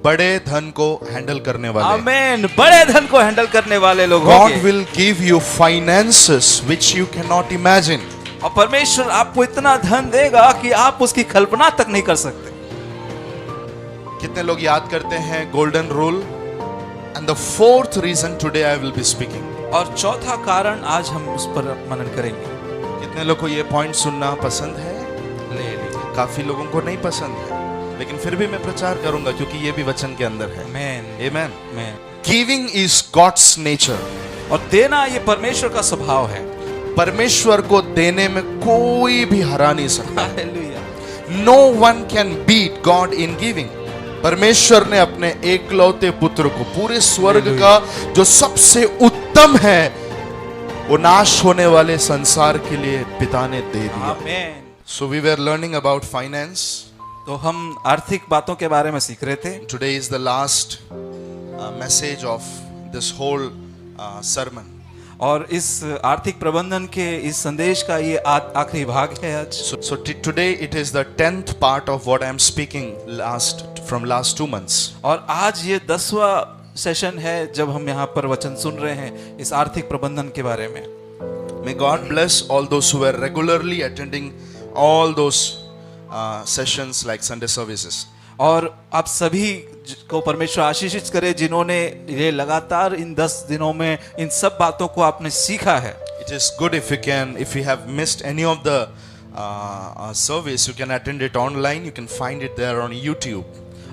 बड़े धन को हैंडल करने वाले। आमीन। बड़े धन को हैंडल करने वाले लोग God होंगे। will give you finances which you cannot imagine. और परमेश्वर आपको इतना धन देगा कि आप उसकी कल्पना तक नहीं कर सकते। कितने लोग याद करते हैं golden rule? And the fourth reason today I will be speaking. और चौथा कारण आज हम उस पर मनन करेंगे। कितने लोग को ये पॉइंट सुनना पसंद है? ले लीजिए। काफी लोगों को नहीं पसंद है, लेकिन फिर भी मैं प्रचार करूंगा क्योंकि ये भी वचन के अंदर है। आमीन। Amen. आमीन। Giving is God's nature. और देना ये परमेश्वर का स्वभाव है। परमेश्वर को देने में कोई भी हरा नहीं सकता। Hallelujah. No one can beat God in giving. परमेश्वर ने अपने एकलौते पुत्र को पूरे स्वर्ग का जो सबसे उत्तम है वो नाश होने वाले संसार के लिए पिता ने दे दिया। आमीन। So we were learning about finance. तो हम आर्थिक बातों के बारे में सीख रहे थे। Today is the last message of this whole sermon. और इस आर्थिक प्रबंधन के इस संदेश का ये आखिरी भाग है आज। So today it is the 10th part of what I am speaking from last 2 months. और आज ये 10वां सेशन है जब हम यहाँ पर वचन सुन रहे हैं इस आर्थिक प्रबंधन के बारे में। May God bless all those who were regularly attending all those sessions like Sunday services. और आप सभी को परमेश्वर आशीषित करे जिन्होंने ये लगातार इन 10 दिनों में इन सब बातों को आपने सीखा है। It is good if you have missed any of the service, you can attend it online. You can find it there on YouTube.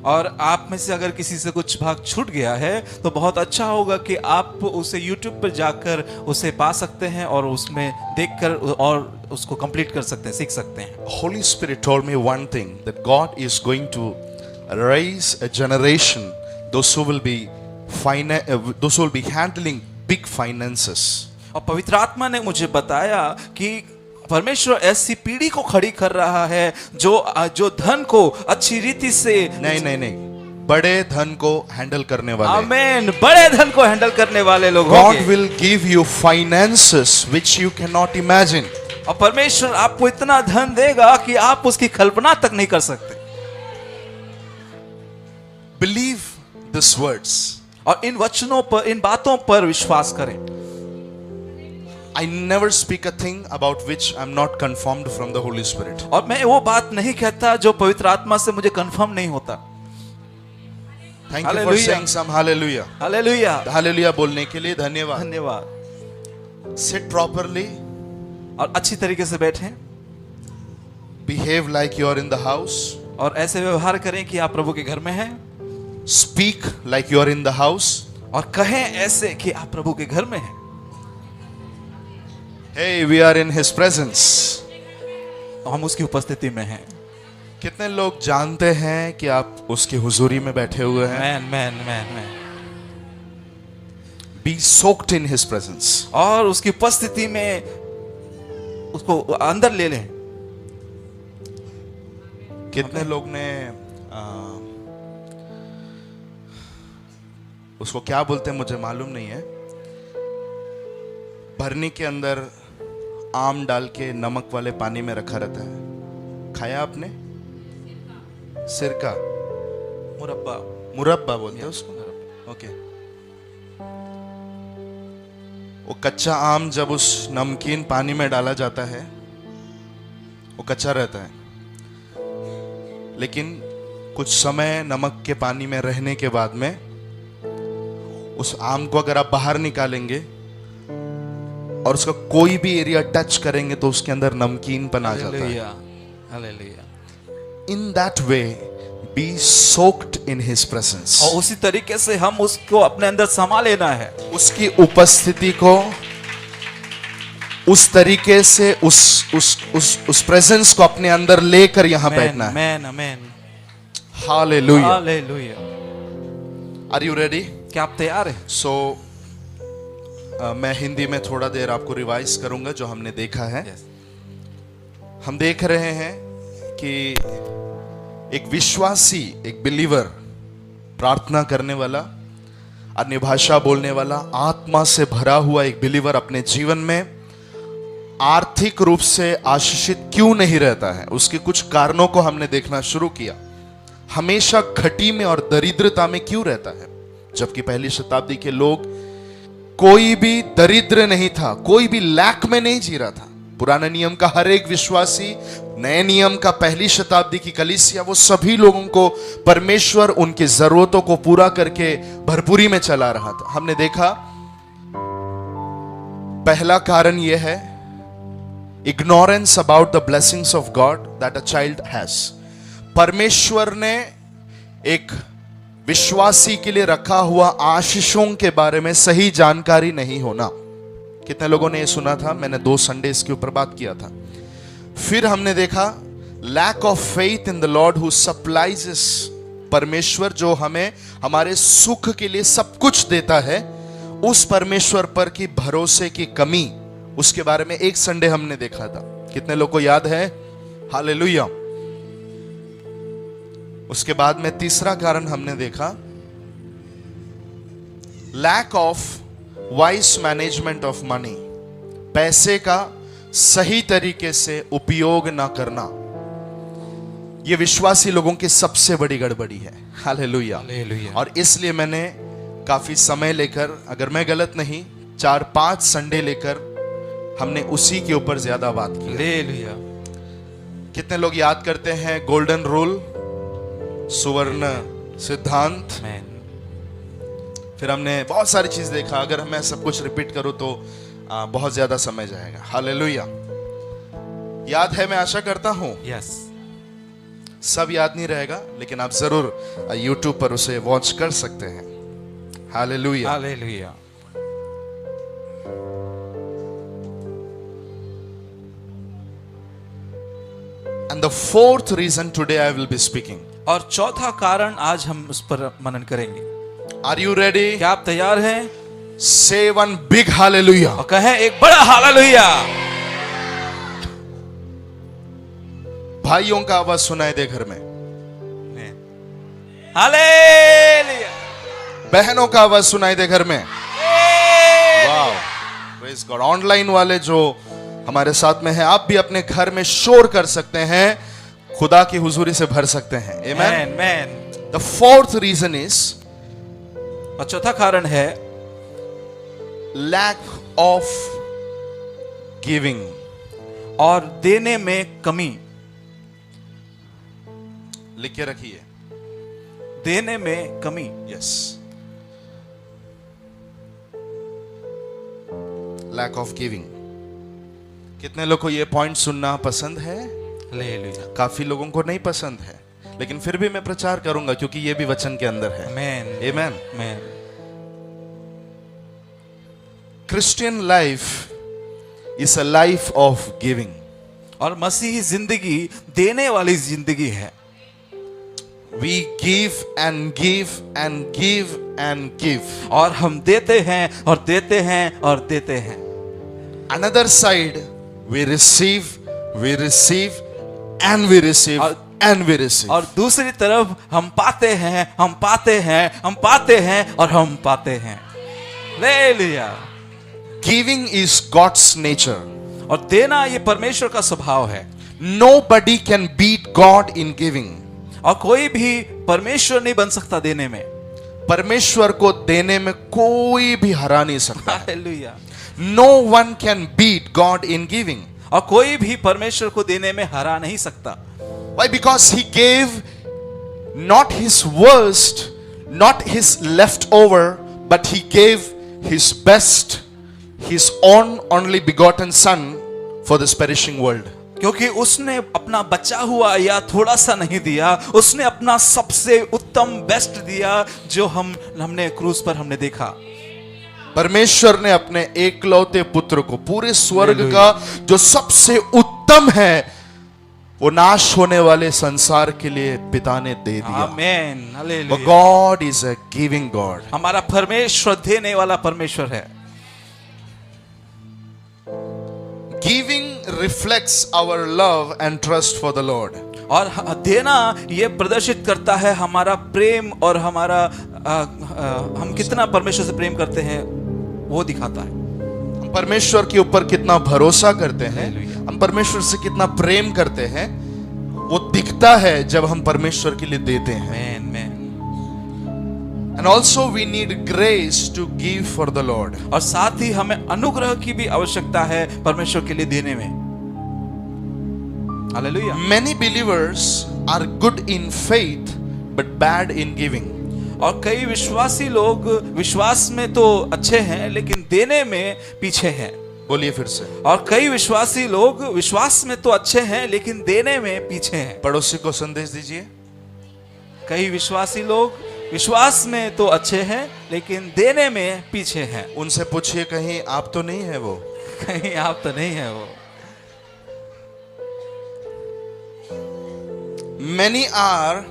और आप में से अगर किसी से कुछ भाग छूट गया है तो बहुत अच्छा होगा कि आप उसे YouTube पर जाकर उसे पा सकते हैं और उसमें देखकर और उसको कंप्लीट कर सकते हैं, सीख सकते हैं। Holy Spirit told me one thing, that God is going to raise a generation, those who will be handling big finances. और पवित्र आत्मा ने मुझे बताया कि परमेश्वर ऐसी पीढ़ी को खड़ी कर रहा है जो धन को अच्छी रीति से नहीं, बड़े धन को हैंडल करने वाले। आमीन। बड़े धन को हैंडल करने वाले लोग God होंगे। will give you finances which you cannot imagine. और परमेश्वर आपको इतना धन देगा कि आप उसकी कल्पना तक नहीं कर सकते। Believe these words. और इन वचनों पर, इन बातों पर विश्वास करें। I never speak a thing about which I'm not confirmed from the Holy Spirit. और मैं वो बात नहीं कहता जो पवित्र आत्मा से मुझे कंफर्म नहीं होता। Thank you for Hallelujah. saying some hallelujah. Hallelujah. Hallelujah बोलने के लिए धन्यवाद। धन्यवाद। Sit properly. और अच्छी तरीके से बैठें Behave like you are in the house. और ऐसे व्यवहार करें कि आप प्रभु के घर में हैं। Speak like you are in the house. और कहें ऐसे कि आप प्रभु के घर में हैं। Hey, we are in His presence. तो हम उसकी उपस्थिति में हैं। कितने लोग जानते हैं कि आप उसकी हुजूरी में बैठे हुए हैं? Man. Be soaked in His presence. और उसकी उपस्थिति में उसको अंदर ले लें। कितने लोग ने उसको क्या बोलते हैं मुझे मालूम नहीं है, भरनी के अंदर आम डाल के नमक वाले पानी में रखा रहता है, खाया आपने? सिरका, मुरब्बा बोलते हैं उसको। ओके। वो कच्चा आम जब उस नमकीन पानी में डाला जाता है वो कच्चा रहता है, लेकिन कुछ समय नमक के पानी में रहने के बाद में उस आम को अगर आप बाहर निकालेंगे और उसका कोई भी एरिया टच करेंगे तो उसके अंदर नमकीनपन आ जाता है। Hallelujah. In that way, be soaked in His presence. और उसी तरीके से हम उसको अपने अंदर समा लेना है। उसकी उपस्थिति को उस तरीके से उस प्रेजेंस को अपने अंदर लेकर यहाँ बैठना है। आमीन। हालेलुया। हालेलुया। Are you ready? क्या आप तैयार हैं? So मैं हिंदी में थोड़ा देर आपको रिवाइज करूंगा जो हमने देखा है। हम देख रहे हैं कि एक विश्वासी, एक बिलीवर, प्रार्थना करने वाला, अन्य भाषा बोलने वाला, आत्मा से भरा हुआ एक बिलीवर अपने जीवन में आर्थिक रूप से आशीषित क्यों नहीं रहता है, उसके कुछ कारणों को हमने देखना शुरू किया। हमेशा घटी में और दरिद्रता में क्यों रहता है? जबकि पहली शताब्दी के लोग, कोई भी दरिद्र नहीं था, कोई भी लैक में नहीं जी रहा था। पुराने नियम का हर एक विश्वासी, नए नियम का पहली शताब्दी की कलीसिया, वो सभी लोगों को परमेश्वर उनकी जरूरतों को पूरा करके भरपूरी में चला रहा था। हमने देखा पहला कारण यह है, ignorance about the blessings of God that a child has. परमेश्वर ने एक विश्वासी के लिए रखा हुआ आशीषों के बारे में सही जानकारी नहीं होना। कितने लोगों ने ये सुना था? मैंने 2 संडे इसके ऊपर बात किया था। फिर हमने देखा lack of faith in the Lord who supplies us. परमेश्वर जो हमें हमारे सुख के लिए सब कुछ देता है, उस परमेश्वर पर की भरोसे की कमी, उसके बारे में एक संडे हमने देखा था। कितने लोग को याद है? हालेलुया। उसके बाद में तीसरा कारण हमने देखा lack of wise management of money. पैसे का सही तरीके से उपयोग ना करना, यह विश्वासी लोगों की सबसे बड़ी गड़बड़ी है। हालेलुया। और इसलिए मैंने काफी समय लेकर, अगर मैं गलत नहीं, 4-5 संडे लेकर हमने उसी के ऊपर ज्यादा बात की। हालेलुया। कितने लोग याद करते हैं गोल्डन रूल, सुवर्ण सिद्धांत? फिर हमने बहुत सारी चीज देखा। अगर मैं सब कुछ रिपीट करूं तो बहुत ज्यादा समय जाएगा। हालेलुया। याद है? मैं आशा करता हूं यस। सब याद नहीं रहेगा, लेकिन आप जरूर YouTube पर उसे वॉच कर सकते हैं। Hallelujah. Hallelujah. And the fourth reason today I will be speaking. और चौथा कारण आज हम उस पर मनन करेंगे। Are you ready? क्या आप तैयार हैं? Say one big hallelujah. और कहें एक बड़ा हालेलुया। भाइयों का आवाज सुनाई दे घर में। हालेलुया। बहनों का आवाज सुनाई दे घर में। वाव, प्रेज गॉड। ऑनलाइन वाले जो हमारे साथ में हैं, आप भी अपने घर में शोर कर सकते हैं, खुदा की हुजूरी से भर सकते हैं। आमेन। The fourth reason is, और चौथा कारण है lack of giving, और देने में कमी। लिख के रखिए, देने में कमी। Yes, lack of giving। कितने लोग को ये पॉइंट सुनना पसंद है? हालेलुया। काफी लोगों को नहीं पसंद है, लेकिन फिर भी मैं प्रचार करूंगा क्योंकि ये भी वचन के अंदर है। आमेन। आमेन। आमेन। Christian life is a life of giving. और मसीही जिंदगी देने वाली जिंदगी है। We give and give and give and give. और हम देते हैं और देते हैं और देते हैं। Another side we receive and we receive and we receive. और दूसरी तरफ हम पाते हैं, हम पाते हैं, हम पाते हैं और हम पाते हैं। Hallelujah. Giving is God's nature. और देना ये परमेश्वर का स्वभाव है। Nobody can beat God in giving. और कोई भी परमेश्वर नहीं बन सकता देने में। परमेश्वर को देने में कोई भी हरा नहीं सकता है। Hallelujah. No one can beat God in giving. और कोई भी परमेश्वर को देने में हरा नहीं सकता। Why? Because he gave not his worst, not his leftover, but he gave his best, his own only begotten son for this perishing world. क्योंकि उसने अपना बचा हुआ या थोड़ा सा नहीं दिया, उसने अपना सबसे उत्तम बेस्ट दिया, जो हमने क्रूस पर हमने देखा। परमेश्वर ने अपने एकलौते पुत्र को, पूरे स्वर्ग का जो सबसे उत्तम है, वो नाश होने वाले संसार के लिए पिता ने दे दिया। आमेन। हालेलुया। God is a giving God. हमारा परमेश्वर देने वाला परमेश्वर है। Giving reflects our love and trust for the Lord. और देना ये प्रदर्शित करता है हमारा प्रेम और हमारा हम कितना परमेश्वर से प्रेम करते हैं, वो दिखाता है। हम परमेश्वर के ऊपर कितना भरोसा करते हैं, हम परमेश्वर से कितना प्रेम करते हैं, वो दिखता है जब हम परमेश्वर के लिए देते हैं। Amen, amen. And also we need grace to give for the Lord. और साथ ही हमें अनुग्रह की भी आवश्यकता है परमेश्वर के लिए देने में। Hallelujah. Many believers are good in faith but bad in giving. और कई विश्वासी लोग विश्वास में तो अच्छे हैं लेकिन देने में पीछे हैं। बोलिए फिर से। और कई विश्वासी लोग विश्वास में तो अच्छे हैं लेकिन देने में पीछे हैं। पड़ोसी को संदेश दीजिए। कई विश्वासी लोग विश्वास में तो अच्छे हैं लेकिन देने में पीछे हैं। उनसे पूछिए कहीं आप तो नहीं है वो। कहीं आप तो नहीं है वो। Many are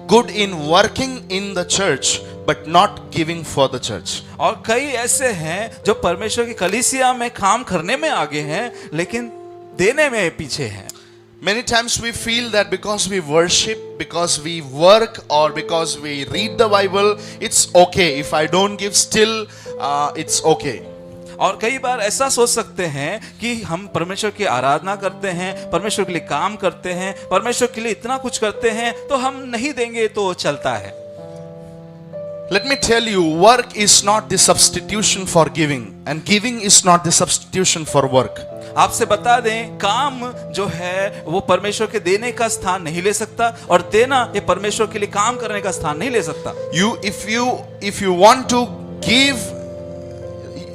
good in working in the church but not giving for the church. और कई ऐसे हैं जो परमेश्वर की कलीसिया में काम करने में आगे हैं लेकिन देने में पीछे हैं। Many times we feel that because we worship, because we work, or because we read the Bible, it's okay. If I don't give, still it's okay. और कई बार ऐसा सोच सकते हैं कि हम परमेश्वर की आराधना करते हैं, परमेश्वर के लिए काम करते हैं, परमेश्वर के लिए इतना कुछ करते हैं तो हम नहीं देंगे तो चलता है। Let me tell you, work is not the substitution for giving, and giving is not the substitution for work. आपसे बता दें, काम जो है वो परमेश्वर के देने का स्थान नहीं ले सकता और देना ये परमेश्वर के लिए काम करने का स्थान नहीं ले सकता। If you want to give,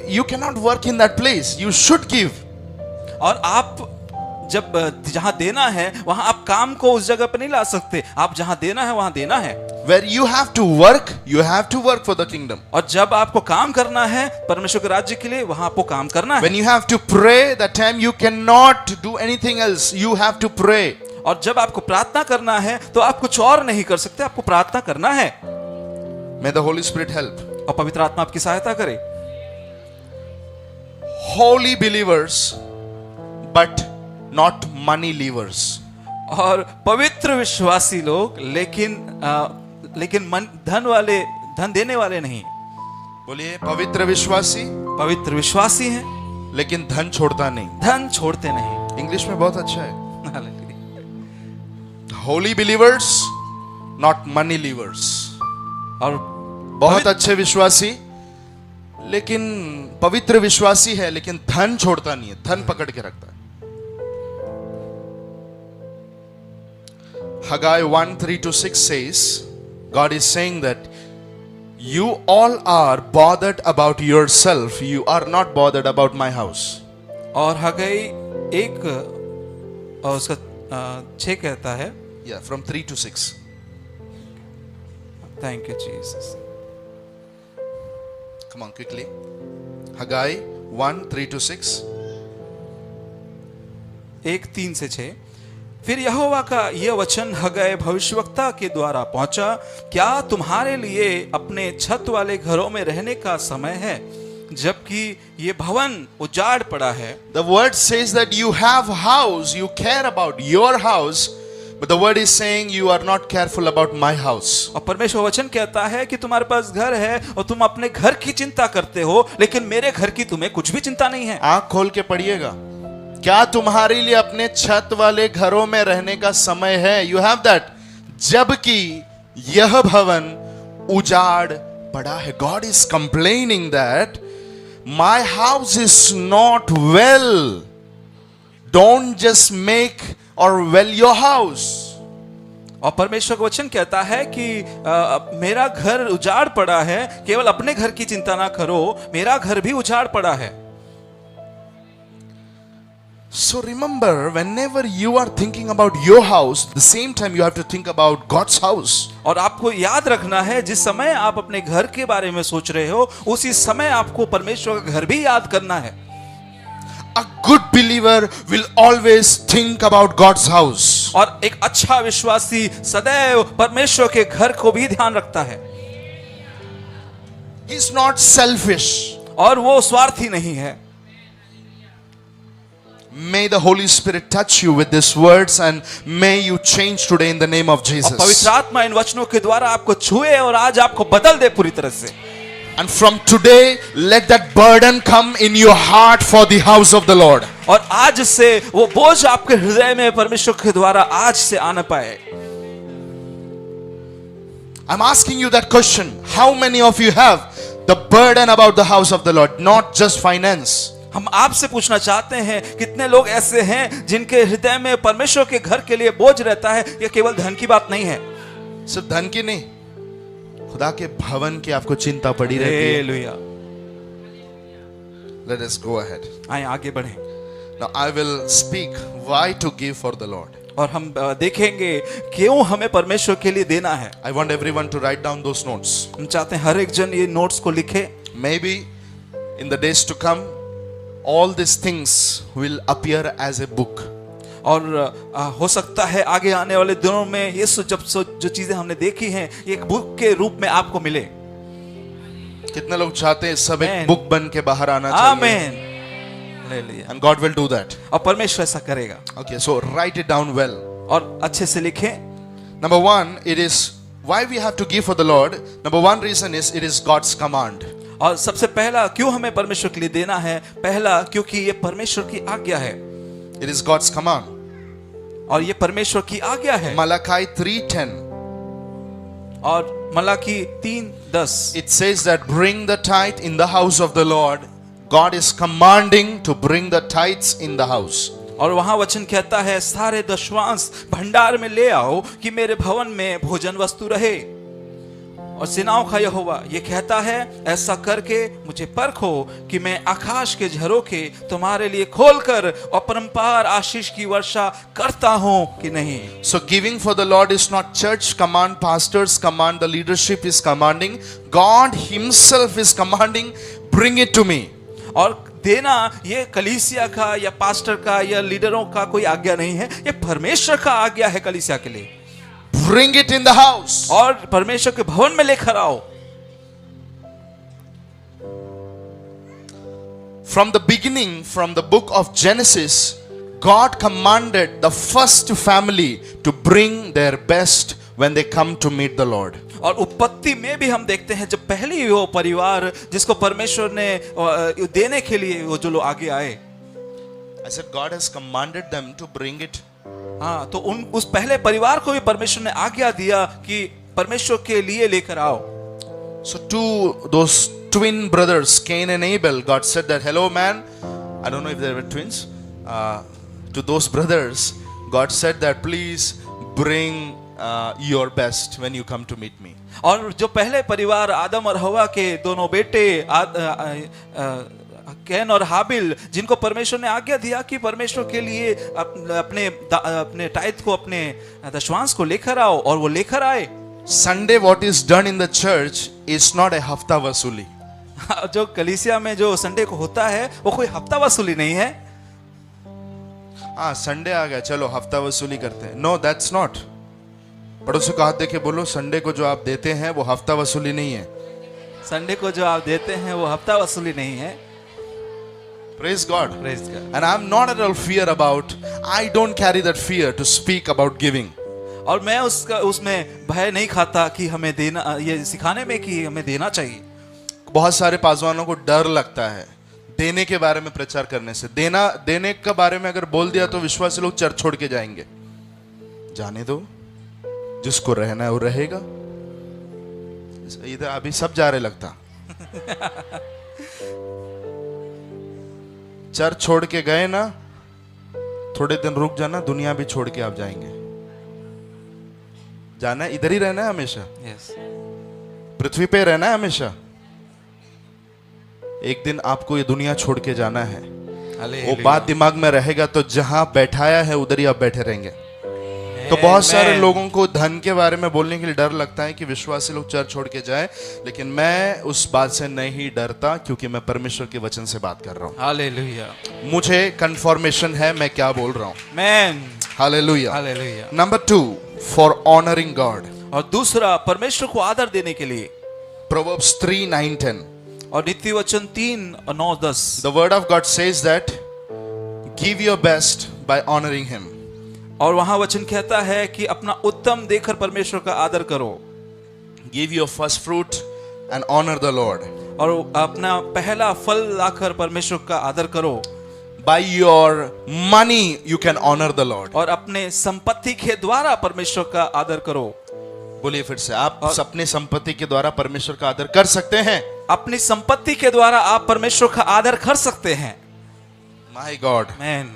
you cannot work in that place. You should give. और आप जब जहां देना है वहां आप काम को उस जगह पर नहीं ला सकते। आप जहां देना है वहां देना है। Where you have to work for the kingdom. और जब आपको काम करना है परमेश्वर के राज्य के लिए वहां आपको काम करना है। When you have to pray, that time you cannot do anything else. You have to pray. और जब आपको प्रार्थना करना है तो आप कुछ और नहीं कर सकते, आपको प्रार्थना करना है। May the Holy Spirit help. और पवित्र आत्मा आपकी सहायता करे। Holy believers, but not money levers. और पवित्र विश्वासी लोग लेकिन धन देने वाले नहीं। बोलिए, पवित्र विश्वासी, पवित्र विश्वासी हैं लेकिन धन छोड़ता नहीं। धन छोड़ते नहीं। इंग्लिश में बहुत अच्छा है। Hallelujah. Holi believers, not money levers. और बहुत अच्छे विश्वासी लेकिन पवित्र विश्वासी है लेकिन धन छोड़ता नहीं है, धन पकड़ के रखता है। Haggai 1:3-6 says, God is saying that you all are bothered about yourself, you are not bothered about my house. और हगई 1 और उसका 6 कहता है, Yeah, from 3-6. Thank you Jesus. Come on quickly. Haggai 1:3-6. 1:3 से 6। फिर यहोवा का यह वचन हगै भविष्यवक्ता के द्वारा पहुंचा, क्या तुम्हारे लिए अपने छत वाले घरों में रहने का समय है जबकि ये भवन उजाड़ पड़ा है? The word says that you have house, you care about your house, but the word is saying you are not careful about my house. और परमेश्वर वचन कहता है कि तुम्हारे पास घर है और तुम अपने घर की चिंता करते हो लेकिन मेरे घर की तुम्हें कुछ भी चिंता नहीं है। आंख खोल के पढ़िएगा। क्या तुम्हारे लिए अपने छत वाले घरों में रहने का समय है? यू हैव दैट, जबकि यह भवन उजाड़ पड़ा है। God is complaining that my house is not well, don't just make और वेल योर हाउस। और परमेश्वर का वचन कहता है कि मेरा घर उजाड़ पड़ा है, केवल अपने घर की चिंता ना करो, मेरा घर भी उजाड़ पड़ा है। So remember, whenever you are thinking about your house, the same time you have to think about God's house. और आपको याद रखना है, जिस समय आप अपने घर के बारे में सोच रहे हो उसी समय आपको परमेश्वर का घर भी याद करना है। A good believer will always think about God's house. और एक अच्छा विश्वासी सदैव परमेश्वर के घर को भी ध्यान रखता है। He's not selfish. और वो स्वार्थी नहीं है। May the Holy Spirit touch you with these words and may you change today in the name of और Jesus. पवित्र आत्मा इन वचनों के द्वारा आपको छुए और आज आपको बदल दे पूरी तरह से। And from today, let that burden come in your heart for the house of the Lord. और आज से वो बोझ आपके हृदय में परमेश्वर के द्वारा आज से आना पाए। I'm asking you that question. How many of you have the burden about the house of the Lord, not just finance? हम आपसे पूछना चाहते हैं कितने लोग ऐसे हैं जिनके हृदय में परमेश्वर के घर के लिए बोझ रहता है। यह केवल धन की बात नहीं है, सिर्फ धन की नहीं, खुदा के भवन की आपको चिंता पड़ी रहती है। Hallelujah. Let us go ahead. आइए आगे बढ़ें। Now I will speak why to give for the Lord. और हम देखेंगे क्यों हमें परमेश्वर के लिए देना है। I want everyone to write down those notes. हम चाहते हैं हर एक जन ये नोट्स को लिखे। Maybe in the days to come, all these things will appear as a book. और हो सकता है आगे आने वाले दिनों में ये जो चीजें हमने देखी हैं एक बुक के रूप में आपको मिले। कितने लोग चाहते हैं सब एक Amen. बुक बन के बाहर आना चाहिए? आमीन। Hallelujah. And God will do that. और परमेश्वर ऐसा करेगा। Okay, so write it down well. और अच्छे से लिखें। Number one, it is why we have to give for the Lord. Number one reason is it is God's command. और सबसे पहला क्यों हमें परमेश्वर के लिए देना है, पहला क्योंकि ये परमेश्वर की आज्ञा है। It is God's command. और ये परमेश्वर की आज्ञा है। Malachi 3:10. और Malachi 3:10 It says that bring the tithe in the house of the Lord. God is commanding to bring the tithes in the house. और वहां वचन कहता है सारे दशवांश भंडार में ले आओ कि मेरे भवन में भोजन वस्तु रहे। और सेनाओं का यहोवा ये कहता है ऐसा करके मुझे परखो कि मैं आकाश के झरोखे तुम्हारे लिए खोलकर अपरंपार आशीष की वर्षा करता हूं कि नहीं। So giving for the Lord is not church command, pastors command, the leadership is commanding. God himself is commanding, bring it to me. और देना ये कलीसिया का या पास्टर का या लीडरों का कोई आज्ञा नहीं है, ये परमेश्वर का आज्ञा है कलीसिया के लिए। Bring it in the house. और परमेश्वर के भवन में लेकर आओ। From the beginning, from the book of Genesis, God commanded the first family to bring their best when they come to meet the Lord. और उत्पत्ति में भी हम देखते हैं जब पहली वो परिवार जिसको परमेश्वर ने देने के लिए वो जो लोग आगे आए। I said God has commanded them to bring it. हाँ, तो उस पहले परिवार को भी परमेश्वर ने आज्ञा दिया कि परमेश्वर के लिए लेकर आओ। So to those twin brothers, Cain and Abel, God said that, hello man, I don't know if they were twins, to those brothers, God said that please bring your best when you come to meet me. और जो पहले परिवार आदम और हवा के दोनों बेटे can और हाबिल जिनको परमेश्वर ने आज्ञा दिया कि परमेश्वर के लिए अपने टाइथ को अपने दशवांश को लेकर आओ, और वो लेकर आए। Sunday what is done in the church is not a हफ्ता वसूली. जो कलीसिया में जो संडे को होता है वो कोई हफ्ता वसूली नहीं है। हाँ संडे आ गया चलो हफ्ता वसूली करते हैं। No, that's not. पड़ोसी को हाथ देके बोलो संडे को जो आप देते हैं वो हफ्ता वसूली नहीं है। संडे को जो आप देते हैं वो हफ्ता वसूली नहीं है। Praise God. Praise God. And I'm not at all fear about, I don't carry that fear to speak about giving. और मैं उसमें भय नहीं खाता कि हमें देना, ये सिखाने में कि हमें देना चाहिए। बहुत सारे पासवानों को डर लगता है देने के बारे में प्रचार करने से। देने के बारे में अगर बोल दिया तो विश्वासी लोग चर्च छोड़ के जाएंगे। जाने दो, जिसको रहना है वो रहेगा। इधर अभी सब जा रहे लगता। चर्च छोड़ के गए ना, थोड़े दिन रुक जाना, दुनिया भी छोड़ के आप जाएंगे। जाना है, इधर ही रहना है हमेशा। yes. पृथ्वी पे रहना है हमेशा। एक दिन आपको ये दुनिया छोड़ के जाना है। वो बात दिमाग में रहेगा तो जहां बैठाया है उधर ही आप बैठे रहेंगे। तो बहुत सारे लोगों को धन के बारे में बोलने के लिए डर लगता है कि विश्वासी लोग चर्च छोड़ के जाए, लेकिन मैं उस बात से नहीं डरता क्योंकि मैं परमेश्वर के वचन से बात कर रहा हूँ। हालेलुया। मुझे कंफर्मेशन है मैं क्या बोल रहा हूँ। Man. Hallelujah. Hallelujah. Number 2, for honouring God. और दूसरा परमेश्वर को आदर देने के लिए। Proverbs 3:9-10. और नीति वचन 3:9-10। The word of God says that give your best by honoring him. और वहां वचन कहता है कि अपना उत्तम देकर परमेश्वर का आदर करो। Give your first fruit and honor the Lord. और अपना पहला फल लाकर परमेश्वर का आदर करो। By your money, you can honor the Lord. और अपने संपत्ति के द्वारा परमेश्वर का आदर करो। बोलिए फिर से, आप अपनी संपत्ति के द्वारा परमेश्वर का आदर कर सकते हैं। अपनी संपत्ति के द्वारा आप परमेश्वर का आदर कर सकते हैं। My God. Amen.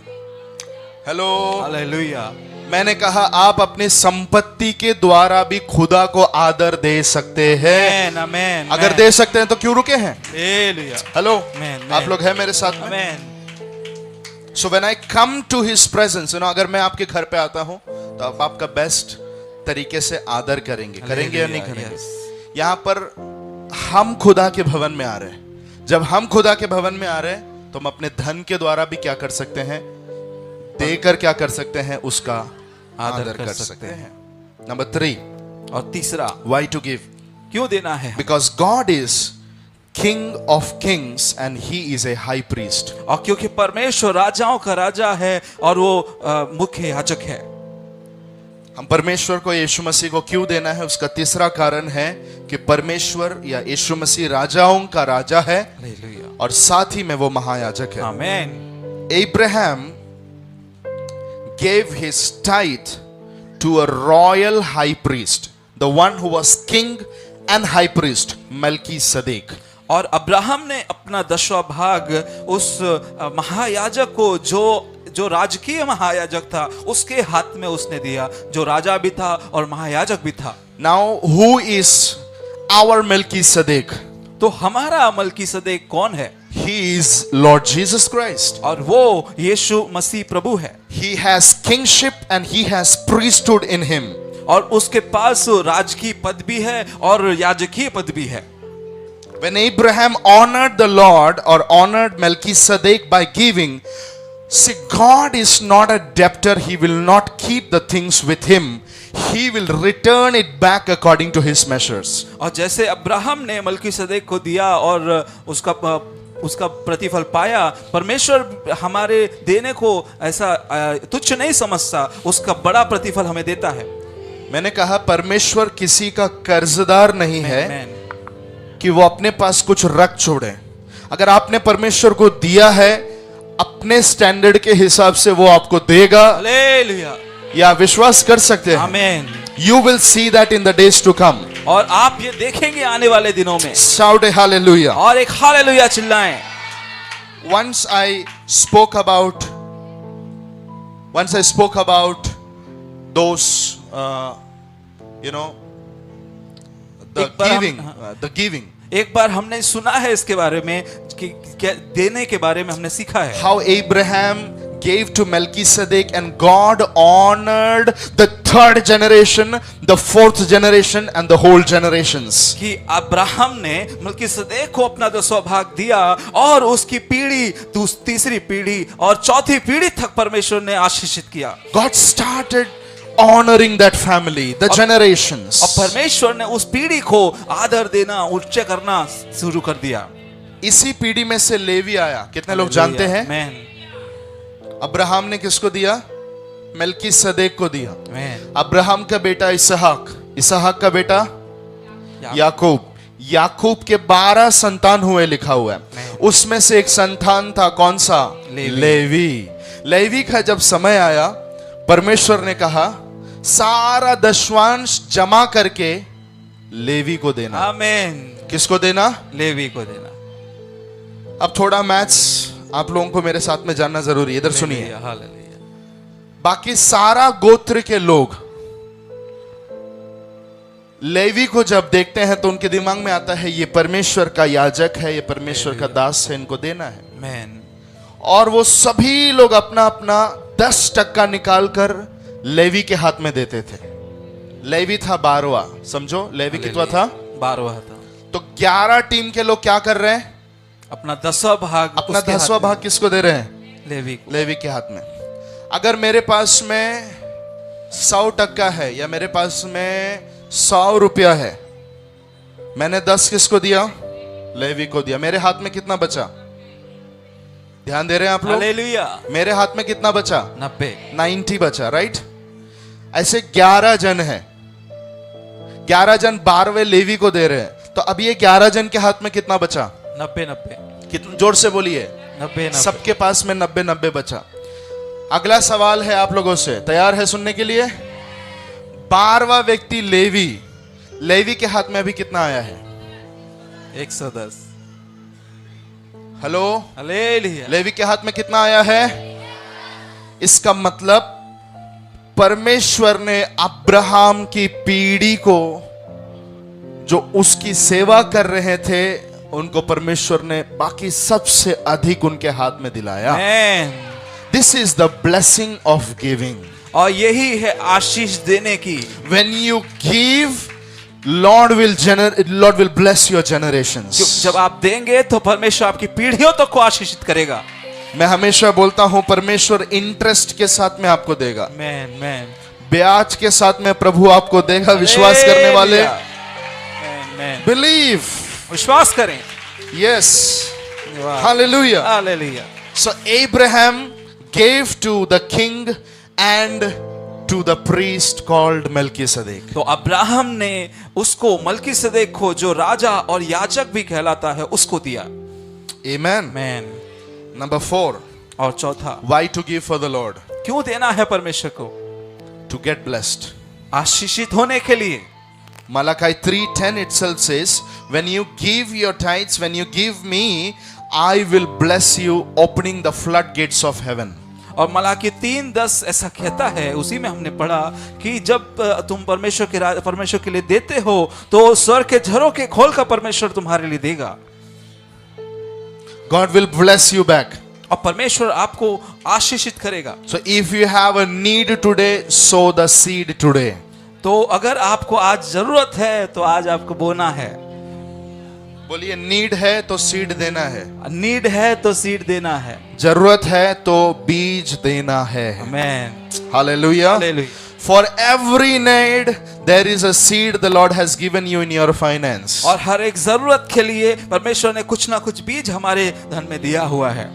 Hello. Hallelujah. मैंने कहा आप अपनी संपत्ति के द्वारा भी खुदा को आदर दे सकते हैं। आमेन, आमेन। अगर दे सकते हैं तो क्यों रुके हैं? हालेलुया। हेलो, आमेन, आप लोग हैं मेरे साथ में? आमेन। So when I come to His presence, अगर मैं आपके घर पे आता हूं तो आप आपका बेस्ट तरीके से आदर करेंगे, करेंगे या नहीं करेंगे? यहाँ पर हम खुदा के भवन में आ रहे हैं। जब हम खुदा के भवन में आ रहे हैं तो हम अपने धन के द्वारा भी क्या कर सकते हैं? देकर क्या कर सकते हैं? उसका आदर कर सकते हैं। नंबर 3, और तीसरा, why to give? क्यों देना है? Because God is King of kings and He is a high priest. और क्योंकि परमेश्वर राजाओं का राजा है और वो मुख्य याजक है। हम परमेश्वर को, यीशु मसीह को क्यों देना है? उसका तीसरा कारण है कि परमेश्वर या यीशु मसीह राजाओं का राजा है हालेलुया। और साथ ही में वो महायाजक है। आमेन। Abraham gave his tithe to a royal high priest, the one who was king and high priest, Melchizedek. और अब्राहम ने अपना 10वां भाग उस महायाजक को, जो राजकीय महायाजक था, उसके हाथ में उसने दिया, जो राजा भी था और महायाजक भी था। Now who is our Melchizedek? तो हमारा मलकीसदेक कौन है? He is Lord Jesus Christ. और वो यीशु मसीह प्रभु है। He has kingship and he has priesthood in him. और उसके पास राजकीय पद भी है और याजकीय पद भी है। When Abraham honored the Lord or honored Melchizedek by giving, see, God is not a debtor. He will not keep the things with him. He will return it back according to his measures. और जैसे Abraham ने मलकीसदेक को दिया और उसका प्रतिफल पाया, परमेश्वर हमारे देने को ऐसा तुच्छ नहीं समझता, उसका बड़ा प्रतिफल हमें देता है। मैंने कहा परमेश्वर किसी का कर्जदार नहीं है कि वो अपने पास कुछ रख छोड़े। अगर आपने परमेश्वर को दिया है, अपने स्टैंडर्ड के हिसाब से वो आपको देगा। हालेलुया। या विश्वास कर सकते हैं? आमेन। You will see that in the days to come. और आप ये देखेंगे आने वाले दिनों में। Shout a hallelujah. और एक hallelujah चिल्लाएं। Once I spoke about those, the giving. एक बार हमने सुना है इसके बारे में कि देने के बारे में हमने सीखा है। How Abraham gave to Melchizedek and God honored the third generation, the fourth generation and the whole generations. कि अब्राहम ने मलकीसदेक को अपना 10वां भाग दिया और उसकी पीढ़ी, तीसरी पीढ़ी और चौथी पीढ़ी तक परमेश्वर ने आशीषित किया। God started honoring that family, the generations. और परमेश्वर ने उस पीढ़ी को आदर देना, उच्च करना शुरू कर दिया। इसी पीढ़ी में से लेवी आया। कितने लोग जानते हैं? आमेन। अब्राहम ने किसको दिया? मेल्कीसदेक को दिया। आमेन। अब्राहम का बेटा इसहाक, इसहाक का बेटा याकूब, याकूब के 12 संतान हुए लिखा हुआ है। उसमें से एक संतान था कौन सा? लेवी। लेवी का जब समय आया, परमेश्वर ने कहा सारा दशवांश जमा करके लेवी को देना। आमेन। किसको देना? लेवी को देना। अब थोड़ा मैथ्स आप लोगों को मेरे साथ में जानना जरूरी है। इधर सुनिए। बाकी सारा गोत्र के लोग लेवी को जब देखते हैं तो उनके दिमाग में आता है ये परमेश्वर का याजक है, ये परमेश्वर का दास है, इनको देना है। आमेन। और वो सभी लोग अपना अपना 10% निकालकर लेवी के हाथ में देते थे। लेवी था 12वां, समझो लेवी कितना था? 12वां था। तो 11 टीम के लोग क्या कर रहे हैं? अपना 10वां भाग, अपना 10वां भाग किसको दे रहे हैं? लेवी को। लेवी के हाथ में। अगर मेरे पास में 100% है या मेरे पास में 100 रुपया है, मैंने 10 किसको दिया? लेवी को दिया। मेरे हाथ में कितना बचा? ध्यान दे रहे हैं आप लोग? हालेलुया। मेरे हाथ में कितना बचा? 90 बचा, राइट? ऐसे 11 जन हैं, 11 जन 12वें लेवी को दे रहे हैं। तो अब ये 11 जन के हाथ में कितना बचा? 90-90 कितना? जोर से बोलिए। 90-90 सबके पास में 90-90 बचा। अगला सवाल है आप लोगों से, तैयार है सुनने के लिए? 12वां व्यक्ति लेवी, लेवी के हाथ में अभी कितना आया है? 110। Hello, hallelujah. लेवी के हाथ में कितना आया है? इसका मतलब परमेश्वर ने अब्राहम की पीढ़ी को, जो उसकी सेवा कर रहे थे, उनको परमेश्वर ने बाकी सबसे अधिक उनके हाथ में दिलाया। आमेन। This is the blessing of giving. और यही है आशीष देने की। When you give, Lord will bless your generations. जब आप देंगे तो परमेश्वर आपकी पीढ़ियों तक को आशीषित करेगा। मैं हमेशा बोलता हूं, परमेश्वर इंटरेस्ट के साथ में आपको देगा, मैन मैन ब्याज के साथ में प्रभु आपको देगा। विश्वास करने वाले मैन बिलीव, विश्वास करें। Yes, hallelujah. Hallelujah. So Abraham gave to the king and to the priest called Melchizedek. तो अब्राहम ने उसको मलकीसदेक को, जो राजा और याजक भी कहलाता है, उसको दिया। Amen. मैन। Number 4, और चौथा, why to give for the Lord? क्यों देना है परमेश्वर को? To get blessed. आशीषित होने के लिए। Malachi 3:10 itself says, when you give your tithes, when you give me, I will bless you, opening the floodgates of heaven. और मलाकी 3:10 ऐसा कहता है, उसी में हमने पढ़ा कि जब तुम परमेश्वर के लिए देते हो तो स्वर्ग के झरोखे खोल कर परमेश्वर तुम्हारे लिए देगा। God will bless you back. और परमेश्वर आपको आशीषित करेगा। So if you have a need today, sow the seed today. तो अगर आपको आज जरूरत है तो आज आपको बोना है। बोलिए, नीड है तो सीड देना है, नीड है तो सीड देना है, जरूरत है तो बीज देना है। आमेन। हालेलुया। हालेलुया। For every need there is a seed the Lord has given you in your finance. और हर एक जरूरत के लिए परमेश्वर ने कुछ ना कुछ बीज हमारे धन में दिया हुआ है।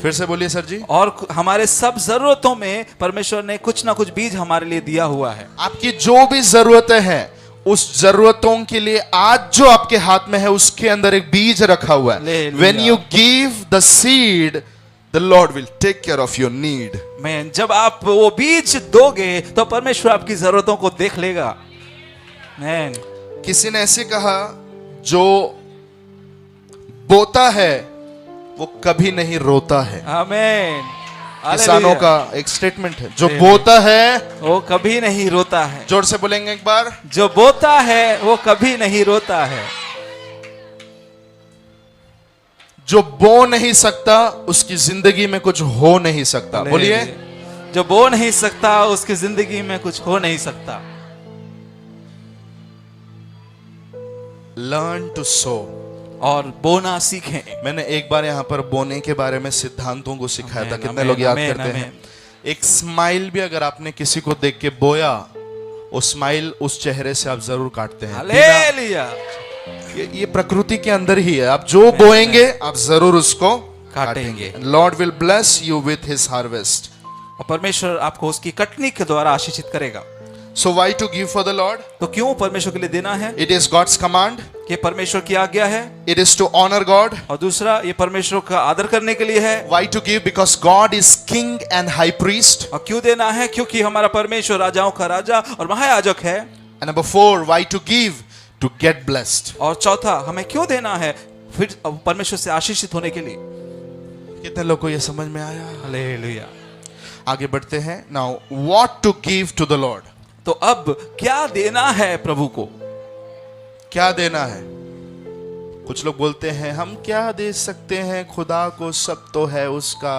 फिर से बोलिए सर जी। और हमारे सब जरूरतों में परमेश्वर ने कुछ ना कुछ बीज हमारे लिए दिया हुआ है। आपकी जो भी जरूरतें हैं, उस जरूरतों के लिए आज जो आपके हाथ में है, उसके अंदर एक बीज रखा हुआ है। Hallelujah. When you give the seed, the Lord will take care of your need. मैं जब आप वो बीज दोगे तो परमेश्वर आपकी जरूरतों को देख लेगा। मैन। किसी ने ऐसे कहा, जो बोता है वो कभी नहीं रोता है। आमेन। किसानों हालेलुया। का एक स्टेटमेंट है, जो बोता है वो कभी नहीं रोता है। जोर से बोलेंगे एक बार, जो बोता है वो कभी नहीं रोता है। जो बो नहीं सकता उसकी जिंदगी में कुछ हो नहीं सकता। बोलिए, जो बो नहीं सकता उसकी जिंदगी में कुछ हो नहीं सकता। लर्न टू सो। और बोना सीखें। मैंने एक बार यहाँ पर बोने के बारे में सिद्धांतों को सिखाया था। आमेन, कितने आमेन, लोग याद आमेन, करते हैं? आमेन। एक स्माइल भी अगर आपने किसी को देख के बोया, वो स्माइल उस चेहरे से आप जरूर काटते हैं। हालेलुया। ये प्रकृति के अंदर ही है। आप जो बोएंगे आप जरूर उसको काटेंगे। Lord will bless you with his harvest. और परमेश्वर आपको उसकी कटनी के द्वारा आशीषित करेगा। So why to give for the Lord? तो क्यों परमेश्वर के लिए देना है? It is God's command. कि परमेश्वर की आज्ञा है। It is to honor God. और दूसरा, ये परमेश्वर का आदर करने के लिए है। Why to give? Because God is King and High Priest. और क्यों देना है? क्योंकि हमारा परमेश्वर राजाओं का राजा और महायाजक है। And number 4, why to give? To get blessed. और चौथा, हमें क्यों देना है? फिर परमेश्वर से आशीषित होने के लिए। कितने लोग को ये समझ में आया? हालेलुया। आगे बढ़ते हैं। Now, what to give to the Lord? तो अब क्या देना है प्रभु को? क्या देना है? कुछ लोग बोलते हैं, हम क्या दे सकते हैं खुदा को, सब तो है उसका।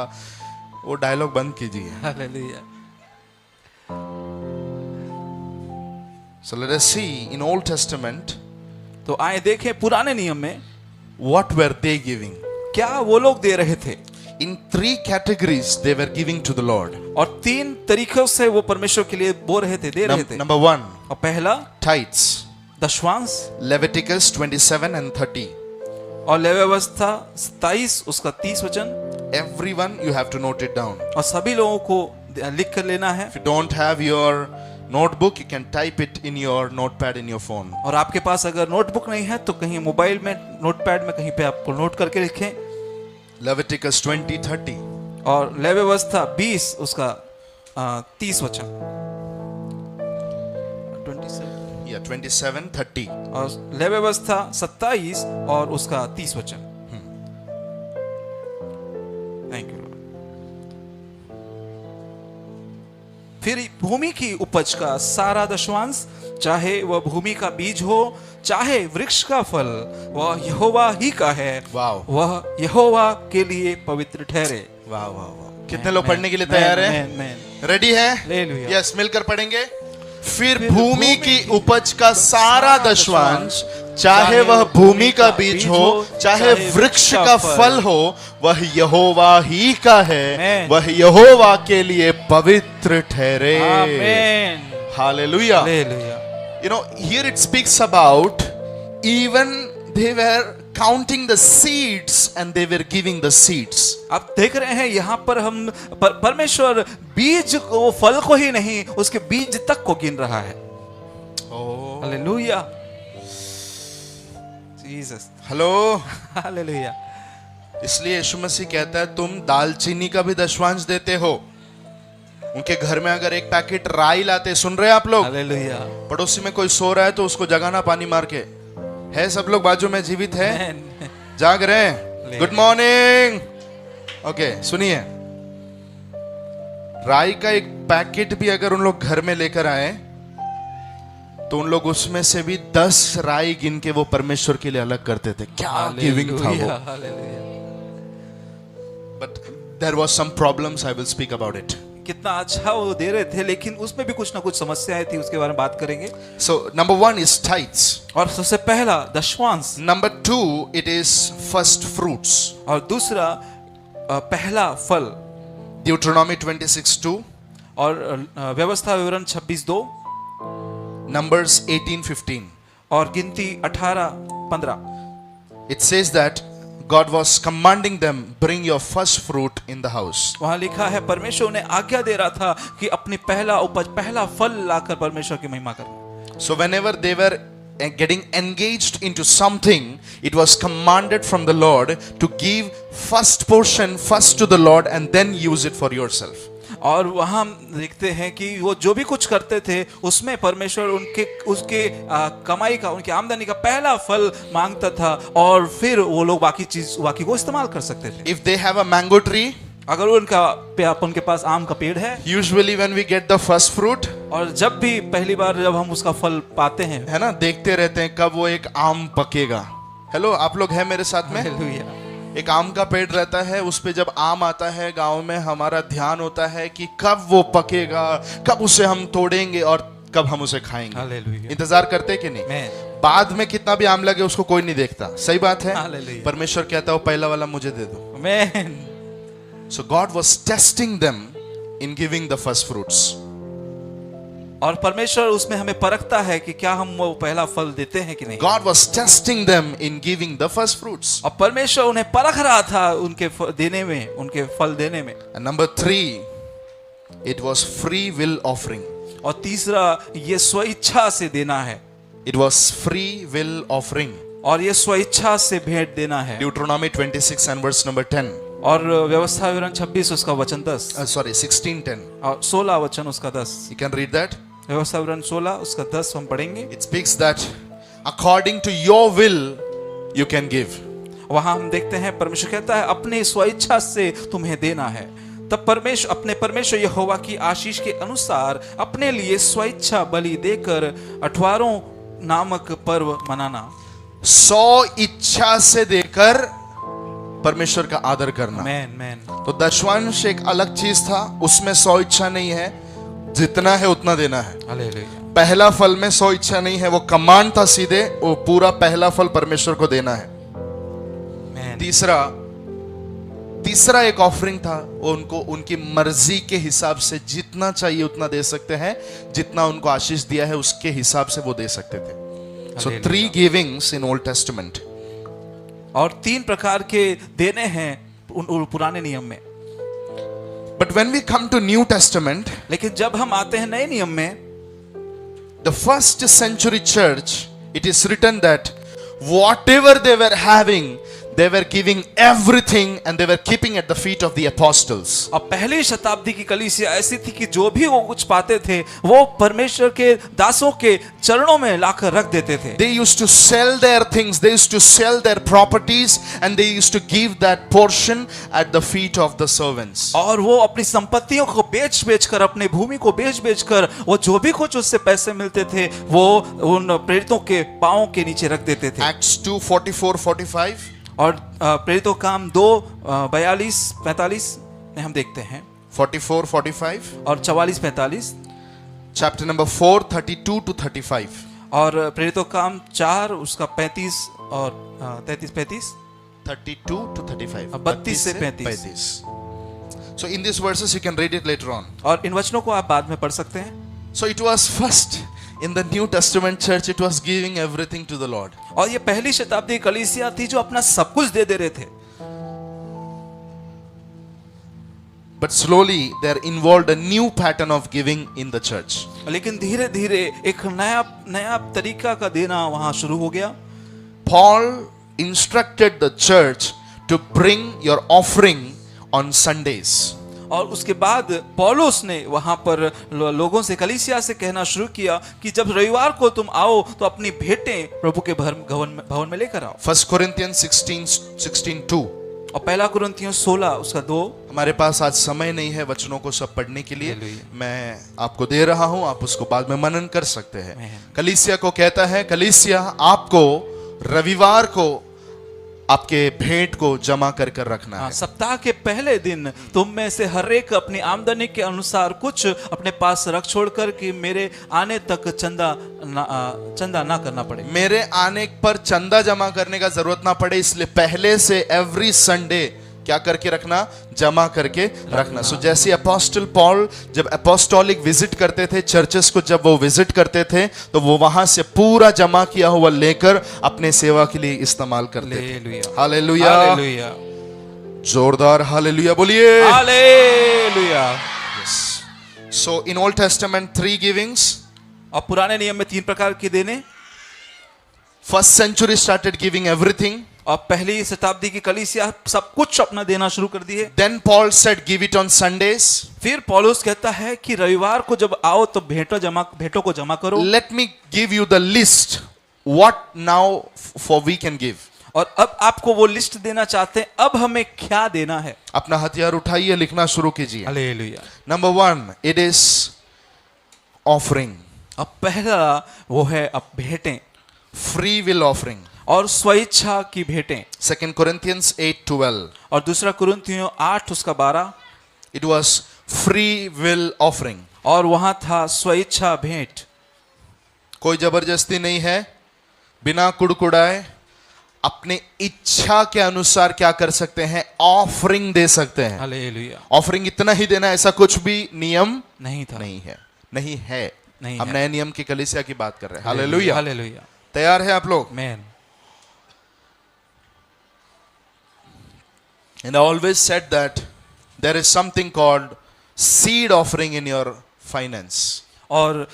वो डायलॉग बंद कीजिए। Hallelujah. So let us see in Old Testament, तो आए देखें पुराने नियम में what were they giving? क्या वो लोग दे रहे थे। In 3 categories they were giving to the Lord. और 3 तरीकों से वो परमेश्वर के लिए बो रहे थे, दे रहे थे। Number 1, और पहला tithes. दशवांश। Leviticus 27 and 30. और लेवी व्यवस्था 27 उसका 30 वचन। Everyone, you have to note it down. और सभी लोगों को लिख कर लेना है। If you don't have your notebook, you can type it in your notepad in your phone. और आपके पास अगर नोटबुक नहीं है तो कहीं मोबाइल में नोटपैड में कहीं पे आपको नोट करके लिखें। Leviticus 20:30. और लय व्यवस्था 20 उसका 30 वचन 27 Yeah, 27:30. और लय व्यवस्था 27 और उसका 30 वचन। Thank you. फिर भूमि की उपज का सारा दशवांश, चाहे वह भूमि का बीज हो चाहे वृक्ष का फल, वह यहोवा ही का है। वाव। वह यहोवा के लिए पवित्र ठहरे। वाह वाह वाह। कितने लोग पढ़ने के लिए तैयार हैं? रेडी है? Hallelujah. यस, मिलकर पढ़ेंगे। फिर भूमि की उपज का सारा दशवांश, चाहे वह भूमि का बीज हो चाहे वृक्ष का फल हो, वह यहोवा ही का है, वह यहोवा के लिए पवित्र ठहरे। आमीन। हालेलुया। Hallelujah. You know, here it speaks about even they were counting the seeds and they were giving the seeds. आप देख रहे हैं यहाँ पर हम परमेश्वर बीज को, फल को ही नहीं उसके बीज तक को गिन रहा है। हालेलुया। जीसस। हेलो। हालेलुया। इसलिए यीशु मसीह कहता है तुम दालचीनी का भी दशवांश देते हो। उनके घर में अगर एक पैकेट राई लाते, सुन रहे हैं आप लोग? हालेलुया। पड़ोसी में कोई सो रहा है तो उसको जगाना पानी मार के। है सब लोग बाजू में जीवित है? जाग रहे हैं? Good morning. ओके, सुनिए, राई का एक पैकेट भी अगर उन लोग घर में लेकर आए तो उन लोग उसमें से भी 10 राई गिन के वो परमेश्वर के लिए अलग करते थे। क्या गिविंग था वो। But there was some problems, I will speak about it. कितना अच्छा वो दे रहे थे, लेकिन उसमें भी कुछ ना कुछ समस्याएं थी, उसके बारे में बात करेंगे। So number 1 is tithes. और सबसे पहला दशवांश। Number 2 it is first fruits. और दूसरा पहला फल। Deuteronomy 26:2. और व्यवस्था विवरण 26:2। Numbers 18:15. और गिनती 18:15। It says that God was commanding them, bring your first fruit in the house. वहां लिखा है परमेश्वर ने आज्ञा दे रहा था कि अपनी पहला उपज, पहला फल लाकर परमेश्वर की महिमा करना। So whenever they were getting engaged into something, it was commanded from the Lord to give first portion first to the Lord and then use it for yourself. और वहां देखते हैं कि वो जो भी कुछ करते थे उसमें परमेश्वर उसके कमाई का, उनकी आमदनी का पहला फल मांगता था और फिर वो लोग बाकी को इस्तेमाल कर सकते थे। If they have a mango tree, अगर उनके पास आम का पेड़ है, usually when we get the first fruit, और जब भी पहली बार जब हम उसका फल पाते हैं, है ना, देखते रहते हैं कब वो एक आम पकेगा। हेलो, आप लोग हैं मेरे साथ में? हालेलुया। एक आम का पेड़ रहता है, उस पे जब आम आता है गांव में, हमारा ध्यान होता है कि कब वो पकेगा, कब उसे हम तोड़ेंगे और कब हम उसे खाएंगे। हालेलुया। इंतजार करते कि नहीं? बाद में कितना भी आम लगे उसको कोई नहीं देखता, सही बात है। हालेलुया। परमेश्वर कहता है वो पहला वाला मुझे दे दो। आमीन। So God was testing them in giving the first fruits. और परमेश्वर उसमें हमें परखता है कि क्या हम वो पहला फल देते हैं कि नहीं। God was testing them in giving the first fruits. और परमेश्वर उन्हें परख रहा था उनके देने में, उनके फल देने में। And number 3, it was free will offering. और तीसरा, ये स्वेच्छा से देना है। It was free will offering. और ये स्वेच्छा से भेंट देना है। Deuteronomy 26 and verse number 10. और व्यवस्था विवरण 26 उसका वचन 10। Sorry, 16:10. और 16 वचन उसका 10। You can read that. व्यवस्था विवरण 16 उसका 10 हम पढ़ेंगे। It speaks that according to your will you can give. वहां हम देखते हैं परमेश्वर कहता है अपने स्वेच्छा से तुम्हें देना है। तब परमेश्वर यहोवा की आशीष के अनुसार अपने लिए स्वेच्छा बलि देकर 18 नामक पर्व मनाना। 100 इच्छा से देकर परमेश्वर का आदर करना। मैन। तो दशवांश एक अलग चीज था, उसमें 100 इच्छा नहीं है, जितना है उतना देना है। हालेलुया। पहला फल में 100 इच्छा नहीं है, वो कमांड था सीधे, वो पूरा पहला फल परमेश्वर को देना है। तीसरा एक ऑफरिंग था, वो उनको उनकी मर्जी के हिसाब से जितना चाहिए उतना दे सकते हैं, जितना उनको आशीष दिया है उसके हिसाब से वो दे सकते थे। So 3 givings in Old Testament. और 3 प्रकार के देने हैं पुराने नियम में। But when we come to New Testament, लेकिन जब हम आते हैं नए नियम में, the first century church, it is written that whatever they were having, they were giving everything and they were keeping at the feet of the apostles. अब पहली शताब्दी की कलीसिया ऐसी थी कि जो भी वो कुछ पाते थे वो परमेश्वर के दासों के चरणों में लाकर रख देते थे. They used to sell their things, they used to sell their properties, and they used to give that portion at the feet of the servants. और वो अपनी संपत्तियों को बेच कर, अपनी भूमि को बेच कर, वो जो भी कुछ उससे पैसे मिलते थे वो उन प्रेरितों के पांवों के नीचे रख देते थे. Acts 2:44-45. और प्रेरितों काम 2:42-45 में हम देखते हैं 44-45. और 44-45 Chapter number 4, 32-35. और प्रेरितों काम 4 उसका 35 और 33-35 32-35. 32 से 35. So in these verses you can read it later on. और इन वचनों को आप बाद में पढ़ सकते हैं. So it was first in the New Testament church, it was giving everything to the Lord. और ये पहली शताब्दी कलीसिया थी जो अपना सब कुछ दे रहे थे. But slowly there involved a new pattern of giving in the church. लेकिन धीरे धीरे एक नया तरीका का देना वहां शुरू हो गया. Paul instructed the church to bring your offering on Sundays. और उसके बाद पौलुस ने वहां पर लोगों से, कलीसिया से कहना शुरू किया कि जब रविवार को तुम आओ तो अपनी भेंटें प्रभु के भवन में लेकर आओ. 1 Corinthians 16:2. और पहला कुरिन्थियों 16 उसका 2. हमारे पास आज समय नहीं है वचनों को सब पढ़ने के लिए, मैं आपको दे रहा हूं, आप उसको बाद में मनन कर सकते हैं. कलीसिया को कहता है, कलीसिया आपको रविवार को आपके भेंट को जमा कर रखना है. सप्ताह के पहले दिन तुम में से हर एक अपनी आमदनी के अनुसार कुछ अपने पास रख छोड़कर कि मेरे आने तक चंदा ना करना पड़े. मेरे आने पर चंदा जमा करने का जरूरत ना पड़े, इसलिए पहले से एवरी संडे क्या करके रखना, जमा करके रखना. सो जैसे अपोस्टल पॉल जब अपोस्टोलिक विजिट करते थे चर्चेस को, जब वो विजिट करते थे तो वो वहां से पूरा जमा किया हुआ लेकर अपने सेवा के लिए इस्तेमाल करते थे. हालेलुया, हालेलुया, जोरदार हालेलुया बोलिए. Hallelujah. So in Old Testament 3 givings. और पुराने नियम में 3 प्रकार के देने. First century started giving everything. और पहली शताब्दी की कलीसिया सब कुछ अपना देना शुरू कर दिए. Then Paul said, give it on Sundays. फिर पौलुस कहता है कि रविवार को जब आओ तो भेंटों को जमा करो. Let me give you the list what now for we can give. और अब आपको वो लिस्ट देना चाहते हैं, अब हमें क्या देना है. अपना हथियार उठाइए, लिखना शुरू कीजिए. Hallelujah. Number 1, it is offering. अब पहला वो है अब भेंटें, Free will offering. और स्वेच्छा की भेंटें. 2 Corinthians 8:12. और दूसरा कुरिन्थियों 8 उसका 12. It was free will offering. और वहां था स्वेच्छा भेंट. कोई जबरदस्ती नहीं है, बिना कुड़कुड़ाए अपने इच्छा के अनुसार क्या कर सकते हैं, ऑफरिंग दे सकते हैं. हालेलुया. ऑफरिंग इतना ही देना, ऐसा कुछ भी नियम नहीं था, नहीं है, नहीं है. नहीं हम है. नए नियम की कलीसिया की बात कर रहे हैं. हालेलुया. हालेलुया. तैयार है आप लोग? Man. And I always said that there is something called seed offering in your finance. और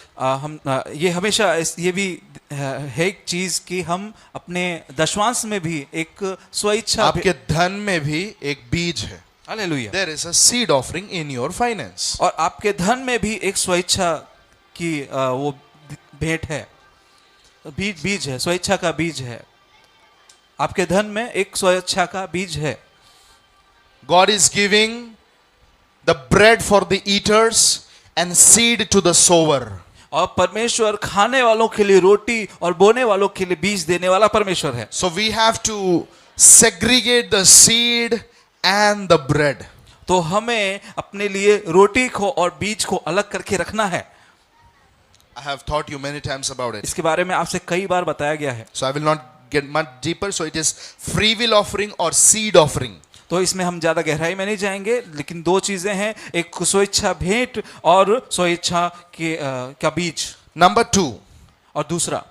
ये हमेशा ये भी है एक चीज कि हम अपने दशवांश में भी एक स्वेच्छा, आपके धन में भी एक बीज है. Hallelujah. There is a seed offering in your finance. और आपके धन में भी एक स्वेच्छा की वो भेंट है, बीज है, स्वेच्छा का बीज है. आपके धन में एक स्वेच्छा का बीज है. God is giving the bread for the eaters and seed to the sower. और परमेश्वर खाने वालों के लिए रोटी और बोने वालों के लिए बीज देने वाला परमेश्वर है. So we have to segregate the seed and the bread. तो हमें अपने लिए रोटी को और बीज को अलग करके रखना है. I have taught you many times about it. इसके बारे में आपसे कई बार बताया गया है. So I will not get much deeper. So it is free will offering or seed offering. तो इसमें हम ज्यादा गहराई में नहीं जाएंगे, लेकिन 2 चीजें हैं, एक स्वेच्छा भेंट और स्वेच्छा का बीज. Number 2, और दूसरा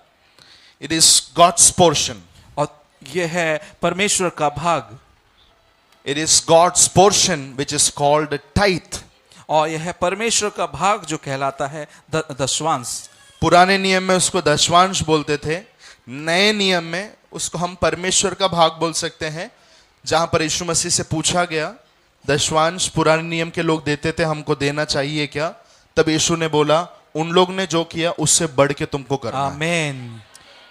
it is God's portion. और यह है परमेश्वर का भाग. It is God's portion which is called tithe. और यह है परमेश्वर का भाग जो कहलाता है दशवांश. पुराने नियम में उसको दशवांश बोलते थे, नए नियम में उसको हम परमेश्वर का भाग बोल सकते हैं। जहां पर यीशु मसीह से पूछा गया दशवांश पुराने नियम के लोग देते थे, हमको देना चाहिए क्या? तब यीशु ने बोला उन लोग ने जो किया उससे बढ़ के तुमको करना है। आमीन।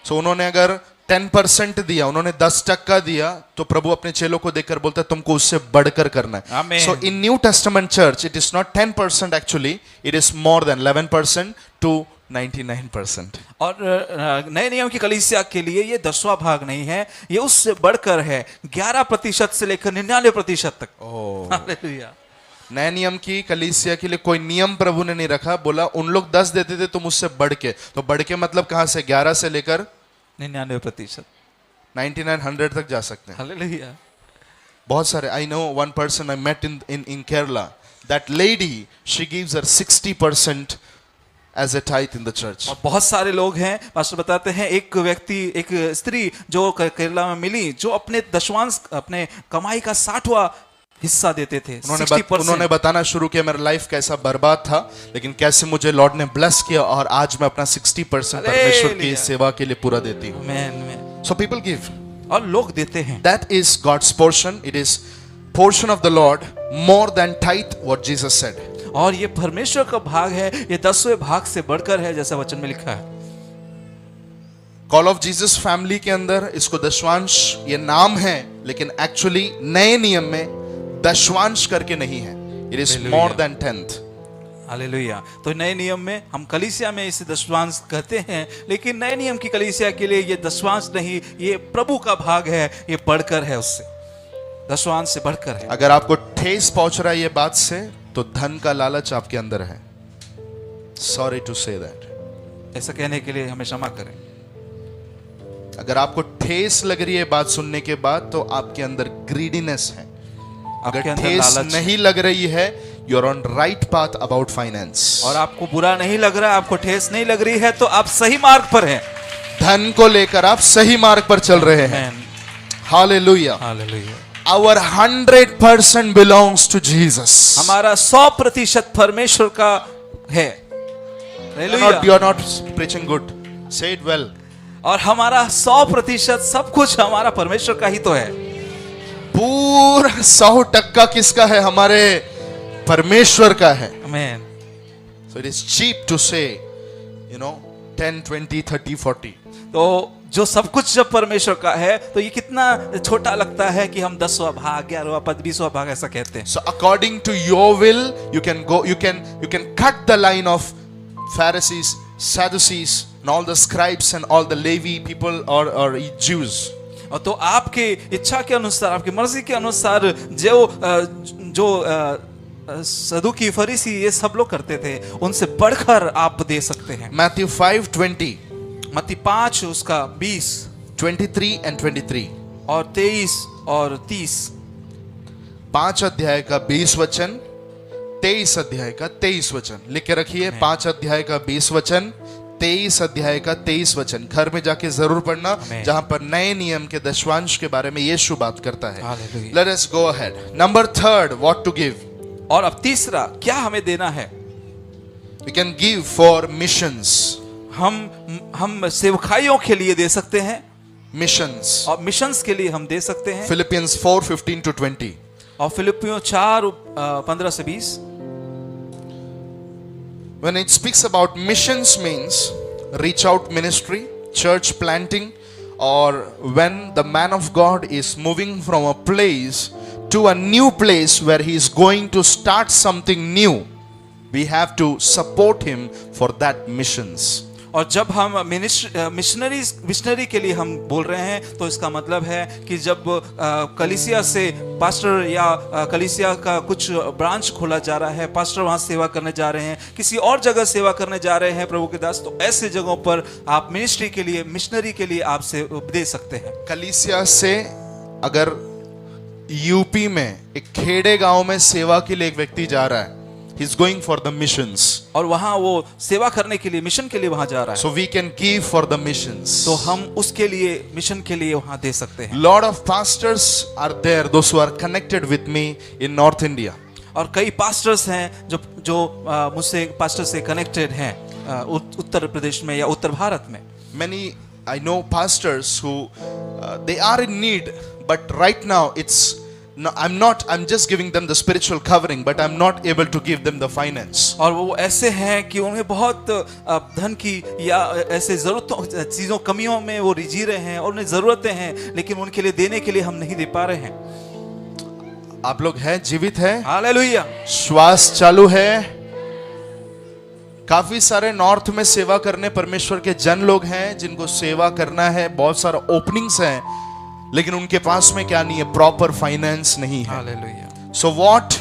सो उन्होंने अगर 10% दिया, उन्होंने 10% दिया, तो प्रभु अपने चेलों को देखकर बोलता है तुमको उससे बढ़कर करना है। आमीन। So in New Testament church it is not 10% actually, it is more than 11% to 99%। और नए नियम की कलीसिया के लिए ये 10वां भाग नहीं है, ये उससे बढ़कर है 11% से लेकर 99% तक। हालेलुया। नए नियम की कलीसिया के लिए कोई नियम प्रभु ने नहीं रखा, बोला उन लोग 10 देते थे तुम उससे बढ़ के, तो बढ़ के मतलब कहां से? 11 से लेकर 99%। 99-100 तक जा सकते हैं। हालेलुया। बहुत सारे, I know one person I met in Kerala, that lady she gives her 60% as a tithe in the church. और बहुत सारे लोग हैं, पास्टर बताते हैं, एक व्यक्ति, एक स्त्री जो केरला में मिली, जो अपने दशवांश, अपने कमाई का 60वां हिस्सा देते थे। उन्होंने बताना शुरू किया मेरा लाइफ कैसा बर्बाद था, लेकिन कैसे मुझे लॉर्ड ने ब्लेस किया और आज मैं अपना 60% परमेश्वर की सेवा के लिए पूरा देती हूँ। सो पीपल गिव, और लोग देते हैं। That is God's portion, it is portion of the Lord more than tithe, what Jesus said. और ये परमेश्वर का भाग है, ये 10वें भाग से बढ़कर है, जैसा वचन में लिखा है। कॉल ऑफ जीसस फैमिली के अंदर इसको दशवांश ये नाम है, लेकिन एक्चुअली नए नियम में दशवांश करके नहीं है, it is more then 10th। Hallelujah. तो नए नियम में हम कलीसिया में इसे दशवांश कहते हैं, लेकिन नए नियम की कलीसिया के लिए ये दशवांश नहीं, ये प्रभु का भाग है, ये बढ़कर है, उससे दशवांश से बढ़कर है। अगर आपको ठेस पहुंच रहा है ये बात से, तो धन का लालच आपके अंदर है। सॉरी टू से दैट, ऐसा कहने के लिए हमें क्षमा करें। अगर आपको ठेस लग रही है बात सुनने के बाद, तो आपके अंदर ग्रीडीनेस है। अगर ठेस नहीं लग रही है, you are on right path about finance. और आपको बुरा नहीं लग रहा है, आपको ठेस नहीं लग रही है, तो आप सही मार्ग पर हैं। धन को लेकर आप सही मार्ग पर चल रहे हैं। Hallelujah. Hallelujah. Our 100% belongs to Jesus. हमारा 100% परमेश्वर का है। You are not preaching good. Say it well. और हमारा 100% सब कुछ हमारा परमेश्वर का ही तो है। पूरा 100% किसका है? हमारे परमेश्वर का है। Amen. So it is cheap to say, 10, 20, 30, 40. तो जो सब कुछ जब परमेश्वर का है, तो ये कितना छोटा लगता है कि हम 10वां भाग, 11वां पद, 20वां भाग ऐसा कहते हैं। So according to your will, you can cut the line of Pharisees, Sadducees, and all the scribes and all the Levi people or Jews. और तो आपके इच्छा के अनुसार, आपकी मर्जी के अनुसार जो सदुकी, फरीसी, ये सब लोग करते थे, उनसे बढ़कर आप दे सकते हैं। Matthew 5:20. मत्ती 5 उसका 20, 23 and 23. और 23 और 30। 5 अध्याय का 20 वचन, 23 अध्याय का 23 वचन लिख के रखिए। 5 अध्याय का 20 वचन, 23 अध्याय का 23 वचन घर में जाके जरूर पढ़ना, जहां पर नए नियम के दशवांश के बारे में यीशु बात करता है। Let us go ahead. Number 3, what to give? और अब तीसरा, क्या हमें देना है? We can give for missions. हम सेवकाइयों के लिए दे सकते हैं। Missions. और मिशंस के लिए हम दे सकते हैं। Philippians 4:15 to 20. और फिलिपियों 4:15 से 20। When it speaks about missions means reach out ministry, church planting, or when the man of God is moving from a place to a new place where he is going to start something new, we have to support him for that missions. और जब हम missionary के लिए हम बोल रहे हैं, तो इसका मतलब है कि जब कलीसिया से पास्टर या कलीसिया का कुछ ब्रांच खोला जा रहा है, पास्टर वहां सेवा करने जा रहे हैं, किसी और जगह सेवा करने जा रहे हैं प्रभु के दास, तो ऐसे जगहों पर आप मिनिस्ट्री के लिए, मिशनरी के लिए आप से दे सकते हैं। कलीसिया से अगर यूपी में एक खेड़े गांव में सेवा के लिए एक व्यक्ति जा रहा है, he's going for the missions, और वहां वो सेवा करने के लिए, मिशन के लिए वहां जा रहा है, so we can give for the missions. तो हम उसके लिए, मिशन के लिए वहां दे सकते हैं। Lot of pastors are there, those who are connected with me in North India. और कई पास्टर्स हैं जो मुझसे पास्टर से कनेक्टेड हैं उत्तर प्रदेश में या उत्तर भारत में। Many I know pastors who they are in need, but right now I'm just giving them the spiritual covering, but I'm not able to give them the finance. और वो ऐसे हैं कि उन्हें बहुत धन की या ऐसे जरूरतों चीजों कमियों में वो जी रहे हैं और उन्हें जरूरतें हैं, लेकिन उनके लिए देने के लिए हम नहीं दे पा रहे हैं। आप लोग हैं, जीवित हैं, हालेलुया, श्वास चालू है। काफी सारे नॉर्थ में सेवा करने परमेश्वर के जन लोग हैं जिनको सेवा करना है, बहुत सारा ओपनिंग्स हैं, लेकिन उनके पास में क्या नहीं है, प्रॉपर फाइनेंस नहीं है। Hallelujah. So what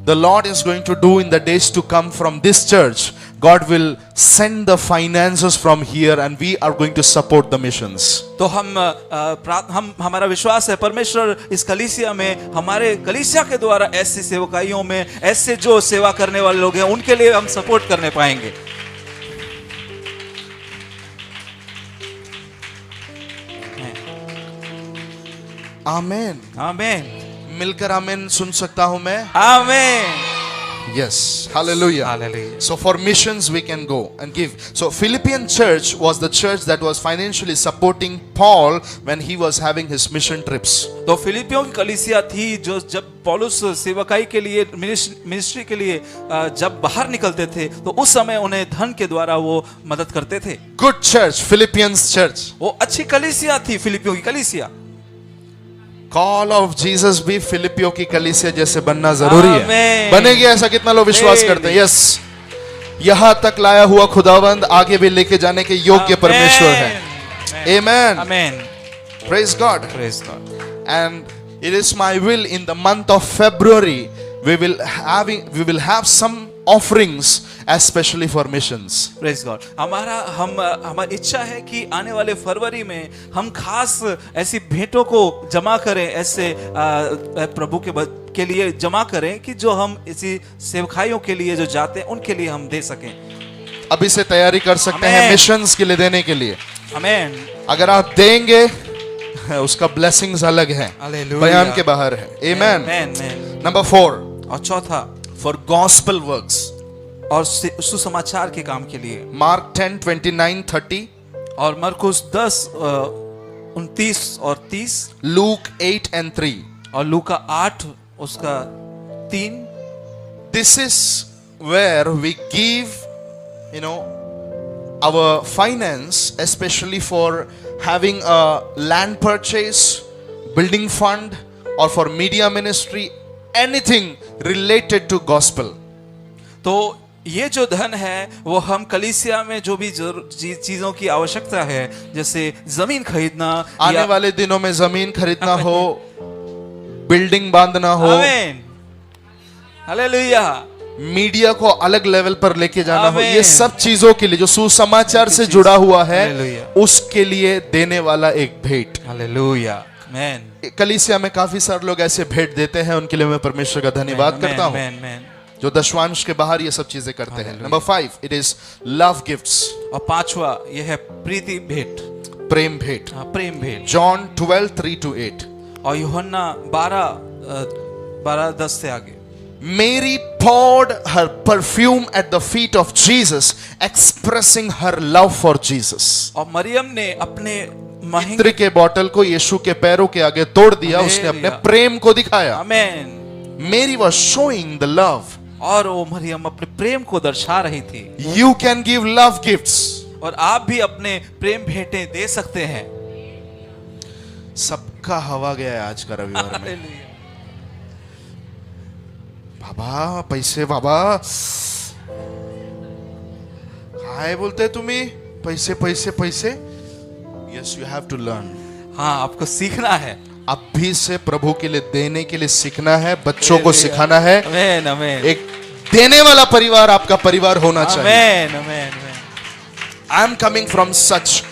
the Lord is going to do in the days to come from this church, God will send the finances from here and we are going to support the missions. तो हमारा विश्वास है परमेश्वर इस कलीसिया में, हमारे कलीसिया के द्वारा ऐसी सेवकाइयों में ऐसे जो सेवा करने वाले लोग हैं उनके लिए हम सपोर्ट करने पाएंगे। आमेन, आमेन, मिलकर आमेन सुन सकता हूं मैं? आमेन। Yes, hallelujah. Hallelujah. So for missions we can go and give. So Philippian church was the church that was financially supporting Paul when he was having his mission trips. तो फिलिपियों की कलीसिया थी जो जब पौलुस सेवकाई के लिए मिनिस्ट्री के लिए जब बाहर निकलते थे तो उस समय उन्हें धन के द्वारा वो मदद करते थे। Good church, Philippians church. वो अच्छी कलीसिया थी फिलिपियों की कलीसिया। कॉल ऑफ जीसस भी फिलिपियों की कलीसिया जैसे बनना जरूरी है। आमेन। बनेगी ऐसा कितना लोग विश्वास करते हैं? यस, यहां तक लाया हुआ खुदावंद आगे भी लेके जाने के योग्य परमेश्वर है। आमेन, आमेन, praise God, praise God. and it is my will in the month of February we will have some offerings especially for missions. Praise God. हमारी इच्छा है कि आने वाले फरवरी में हम खास ऐसी भेंटों को जमा करें, ऐसे प्रभु के लिए जमा करें कि जो हम इसी सेवकाइयों के लिए जो जाते हैं उनके लिए हम दे सकें। अभी से तैयारी कर सकते हैं मिशंस के लिए देने के लिए। आमेन। अगर आप देंगे उसका ब्लेसिंग्स अलग है, हालेलुया, बयान के बाहर है। आमेन। आमेन। नंबर 4, और चौथा, फॉर गॉस्पेल वर्क्स, और सुसमाचार के काम के लिए। मार्क 10:29-30, और मरकुस 10:29 और 30, लूक 8:3, और लूका 8 उसका 3। This is where we give, our finance, especially for having a land purchase, building fund, or for media ministry, anything related to gospel. तो ये जो धन है वो हम कलीसिया में जो भी चीजों की आवश्यकता है, जैसे जमीन खरीदना, आने वाले दिनों में जमीन खरीदना हो, बिल्डिंग बांधना हो, आमेन, हालेलुया, मीडिया को अलग लेवल पर लेके जाना हो, आमेन। ये सब चीजों के लिए जो सुसमाचार से जुड़ा हुआ है हालेलुया, उसके लिए देने वाला एक भेंट। हालेलुया, आमेन। कलीसिया में काफी सारे लोग ऐसे भेंट देते हैं, उनके लिए मैं परमेश्वर का धन्यवाद करता हूं, आमेन। जो दशवांश के बाहर ये सब चीजें करते हैं। Number 5, it is love gifts, और पांचवा ये है प्रीति भेंट, प्रेम भेंट। प्रेम भेंट। जॉन 12:3-8, और यूहन्ना 12:10 से आगे। Mary poured her perfume at the feet of Jesus, expressing her love for Jesus. और मरियम ने अपने इत्र के बोतल को यीशु के पैरों के आगे तोड़ दिया, उसने अपने प्रेम को दिखाया। आमेन। Mary was showing the love. और वो मरियम अपने प्रेम को दर्शा रही थी। You can give love gifts. और आप भी अपने प्रेम भेंटें दे सकते हैं। सबका हवा गया है आज का रविवार में। हालेलुया। बाबा पैसे, बाबा काय बोलते तुम्ही? पैसे पैसे पैसे। Yes, you have to learn. हाँ, आपको सीखना है। अभी से प्रभु के लिए देने के लिए सीखना है, बच्चों को सिखाना है। आमेन, आमेन। एक देने वाला परिवार आपका परिवार होना चाहिए। आमेन, आमेन, आमेन। I am coming from such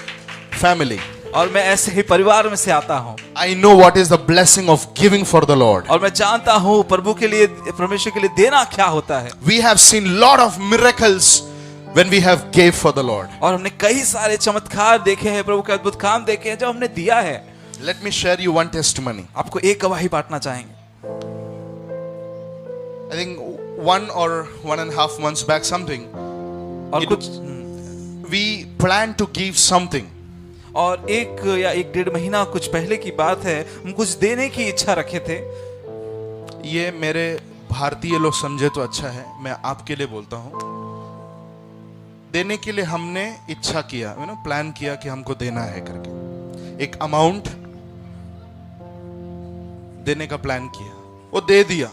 family. और मैं ऐसे ही परिवार में से आता हूँ। I know what is the blessing of giving for the Lord. और मैं जानता हूँ प्रभु के लिए, परमेश्वर के लिए देना क्या होता है। We have seen lot of miracles when we have gave for the Lord. और हमने कई सारे चमत्कार देखे हैं, प्रभु के अद्भुत काम देखे हैं जब हमने दिया है। Let me share you one testimony. आपको एक गवाही बांटना चाहेंगे। I think 1 or 1.5 months back something, और It- कुछ we planned to give something. और 1 या 1.5 महीना कुछ पहले की बात है, हम कुछ देने की इच्छा रखे थे। ये मेरे भारतीय लोग समझे तो अच्छा है, मैं आपके लिए बोलता हूँ। देने के लिए हमने इच्छा किया, प्लान किया कि हमको देना है करके, एक अमाउंट देने का प्लान किया, वो दे दिया।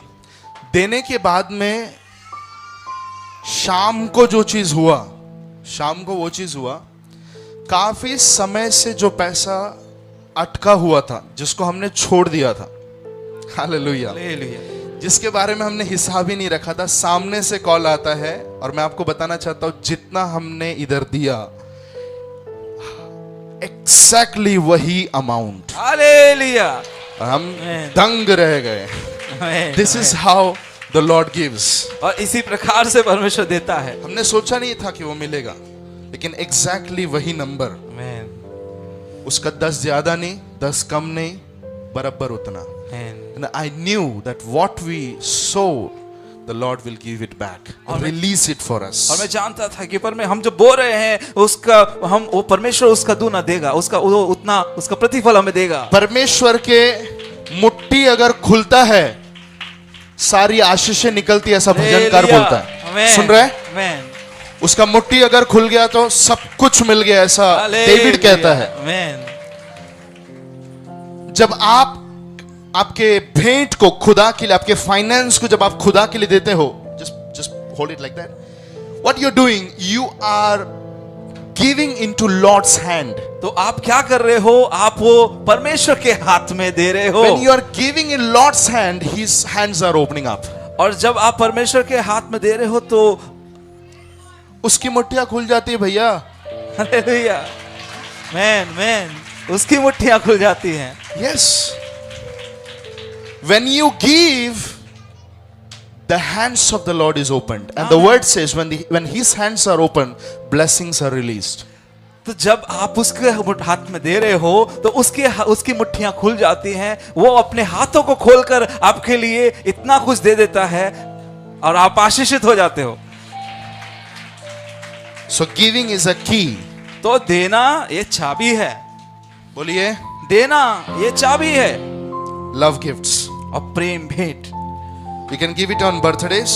देने के बाद में शाम को जो चीज हुआ, शाम को वो चीज हुआ, काफी समय से जो पैसा अटका हुआ था, जिसको हमने छोड़ दिया था, हालेलुया, हालेलुया। जिसके बारे में हमने हिसाब ही नहीं रखा था, सामने से कॉल आता है। और मैं आपको बताना चाहता हूं, जितना हमने इधर दिया, एग्जैक्टली वही अमाउंट, हालेलुया। हम Amen. दंग रह गए। आमेन, दिस इज आमेन। How the Lord gives. और इसी प्रकार से परमेश्वर देता है। हमने सोचा नहीं था कि वो मिलेगा, लेकिन एग्जैक्टली वही नंबर, आमेन, उसका 10 ज्यादा नहीं, 10 कम नहीं, बराबर उतना। आमेन। And I knew that what we sow, the Lord will give it back and release it for us. और मैं जानता था कि हम जो बोल रहे हैं उसका वो परमेश्वर उसका दूना देगा, उसका वो उतना उसका प्रतिफल हमें देगा। परमेश्वर के मुट्ठी अगर खुलता है, सारी आशीषें निकलती है, ऐसा भजनकार बोलता है। आमेन, सुन रहे हैं? आमेन, उसका मुट्ठी अगर खुल गया तो सब कुछ मिल गया, ऐसा डेविड कहता है। आमेन। जब आप आपके भेंट को खुदा के लिए, आपके फाइनेंस को जब आप खुदा के लिए देते हो, just hold it like that, what you are doing, you are giving into Lord's hand. तो आप क्या कर रहे हो? आप वो परमेश्वर के हाथ में दे रहे हो। When you are giving in Lord's hand, His hands are opening up. और जब आप परमेश्वर के हाथ में दे रहे हो तो उसकी मुट्ठियां खुल जाती है भैया। हालेलुया, मैन मैन, उसकी मुट्ठियां खुल जाती हैं। Yes. When you give, the hands of the Lord is opened, and the word says when His hands are open, blessings are released. तो जब आप उसके हाथ में दे रहे हो तो उसकी मुट्ठियां खुल जाती हैं। वो अपने हाथों को खोलकर आपके लिए इतना कुछ दे देता है और आप आशीषित हो जाते हो। So giving is a key. तो देना ये चाबी है। बोलिए, देना ये चाबी है। love gifts. और प्रेम भेंट, You can give it on birthdays,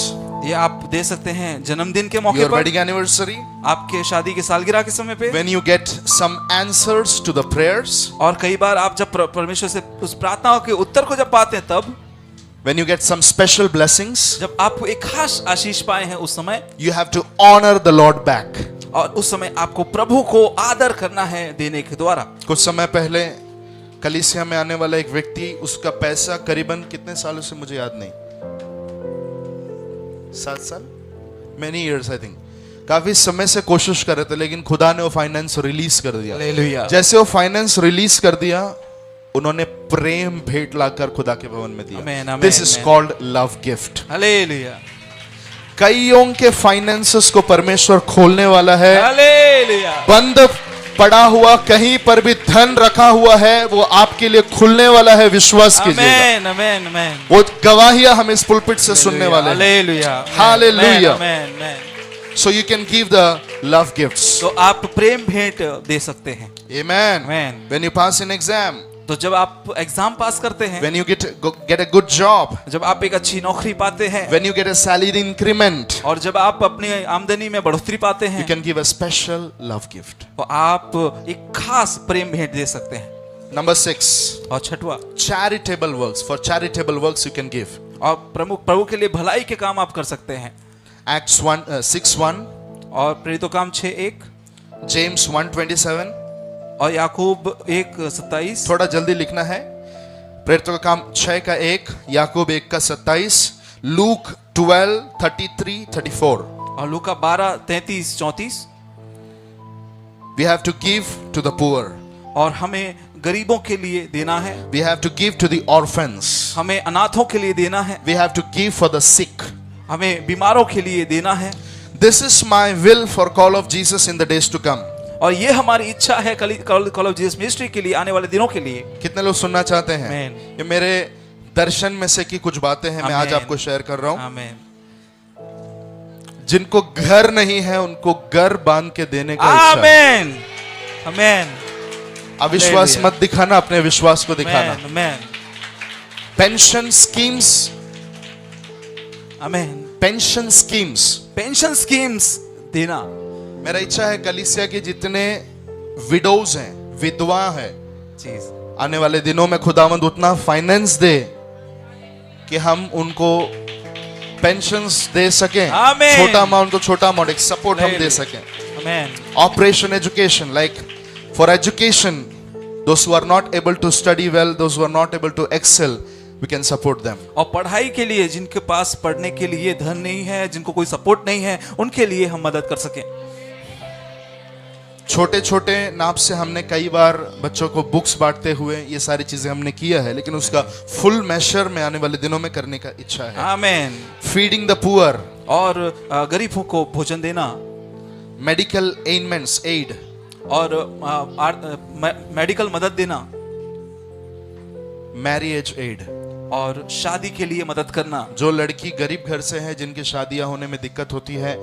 ये आप दे सकते हैं जन्मदिन के मौके your पर, wedding anniversary, आपके शादी की सालगिरह के समय पे। when you get some answers to the prayers, और कई बार आप जब परमेश्वर से उस प्रार्थनाओं के उत्तर को जब पाते हैं, तब when you get some special blessings, जब आप एक खास आशीष पाए हैं, उस समय you have to honor the Lord back. और उस समय आपको प्रभु को आदर करना है देने के द्वारा। कुछ समय पहले कलीसिया में आने वाला एक व्यक्ति, उसका पैसा करीबन कितने सालों से मुझे याद नहीं, 7 साल, many years I think, काफी समय से कोशिश कर रहे थे, लेकिन खुदा ने वो फाइनेंस रिलीज कर दिया। हालेलुया। जैसे वो फाइनेंस रिलीज कर दिया, उन्होंने प्रेम भेंट लाकर खुदा के भवन में दिया। आमेन, आमेन, दिस इज आमेन। Called love gift. हालेलुया, कईयों के फाइनेंसेस को परमेश्वर खोलने वाला है। हालेलुया, बंद पड़ा हुआ कहीं पर भी धन रखा हुआ है, वो आपके लिए खुलने वाला है, विश्वास कीजिएगा। आमेन, आमेन, आमेन। वो गवाहियां हम इस पुलपिट से सुनने वाले हैं। Hallelujah, hallelujah. Amen, amen. So you can give the love gifts. तो आप प्रेम भेंट दे सकते हैं। Amen. Amen. When you pass an exam, तो जब आप एग्जाम पास करते हैं, when you get a good job, जब आप एक अच्छी नौकरी पाते हैं, when you get a salary increment, और जब आप अपनी आमदनी में बढ़ोतरी पाते you हैं, can give a special love gift. तो आप एक खास प्रेम भेंट दे सकते हैं। Number 6, और छठवा, charitable works. For charitable works you can give. और प्रभु के लिए भलाई के काम आप कर सकते हैं। Acts 6:1, और प्रेरितों काम 6:1, James 1:27. और याकूब 1:27। थोड़ा जल्दी लिखना है। प्रेरितों का काम 6:1, याकूब 1:27, लूक 12:33-34. और लूका 12:33-34। We have to give to the poor. और हमें गरीबों के लिए देना है, We have to give to the orphans. हमें अनाथों के लिए देना है, We have to give for the sick. हमें बीमारों के लिए देना है। This is my will for Call of Jesus in the days to come. और ये हमारी इच्छा है कॉल ऑफ जीसस मिनिस्ट्री के लिए, आने वाले दिनों के लिए। कितने लोग सुनना चाहते हैं? Amen. ये मेरे दर्शन में से की कुछ बातें हैं मैं आज आमीन। आपको शेयर कर रहा हूं। आमीन। जिनको घर नहीं है उनको घर बांध के देने का इच्छा है। आमीन। आमीन। अविश्वास हालेलुया। मत दिखाना, अपने विश्वास को दिखाना। आमीन। पेंशन स्कीम्स, आमीन। पेंशन स्कीम्स, पेंशन स्कीम्स देना। मेरा इच्छा है कलीसिया के जितने विडोज हैं, विधवा हैं, चीज आने वाले दिनों में खुदावंद उतना फाइनेंस दे कि हम उनको पेंशन्स दे सकें। आमीन। छोटा अमाउंट तो छोटा अमाउंट, एक सपोर्ट हम दे हालेलुया। सकें। आमीन। Operation education, like for education, those who are not able to study well, those who are not able to excel, we can support them. और पढ़ाई के लिए जिनके पास पढ़ने के लिए धन नहीं है, जिनको कोई सपोर्ट नहीं है, उनके लिए हम मदद कर सकें। छोटे छोटे नाप से हमने कई बार बच्चों को बुक्स बांटते हुए ये सारी चीजें हमने किया है, लेकिन उसका फुल मेशर में आने वाले दिनों में करने का इच्छा है। आमीन। फीडिंग द पुअर, और गरीबों को भोजन देना, मेडिकल एडमेंट्स, एड, और मेडिकल मदद देना, मैरिज एड। और शादी के लिए मदद करना। जो लड़की गरीब घर से है, जिनकी शादियां होने में दिक्कत होती है,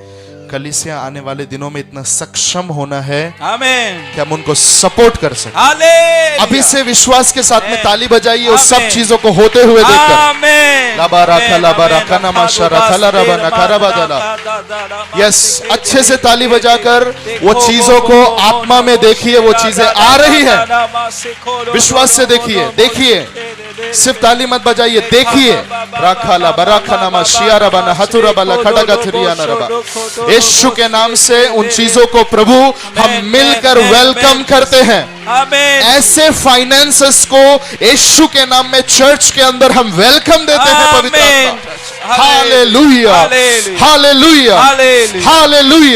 कलीसिया आने वाले दिनों में इतना सक्षम होना है आमीन। कि हम उनको सपोर्ट कर सकें। हालेलुया। अभी से विश्वास के साथ में आमीन। ताली बजाइए उस सब आमीन। चीजों को होते हुए देखकर। आमीन। लाबा राखा, लाबा आमीन। राखा, नमा शरा, थला रबा, नखारा बदला। यस, अच्छे से ताली बजाकर वो चीजों को आत्मा में देखिए, वो चीजें आ रही है। विश्वास से देखिए, देखिए, सिर्फ ताली मत बजाइए, देखिए। राखा ला बराखा नमा शिया रबा न हथुरा बला खडगा थिरिया न रबा। यीशु के नाम से उन चीजों को प्रभु हम मिलकर वेलकम करते हैं। आमीन। ऐसे फाइनेंसेस को यीशु के नाम में चर्च के अंदर हम वेलकम देते हैं। पवित्र आत्मा, हालेलुया, हालेलुया, हालेलुया।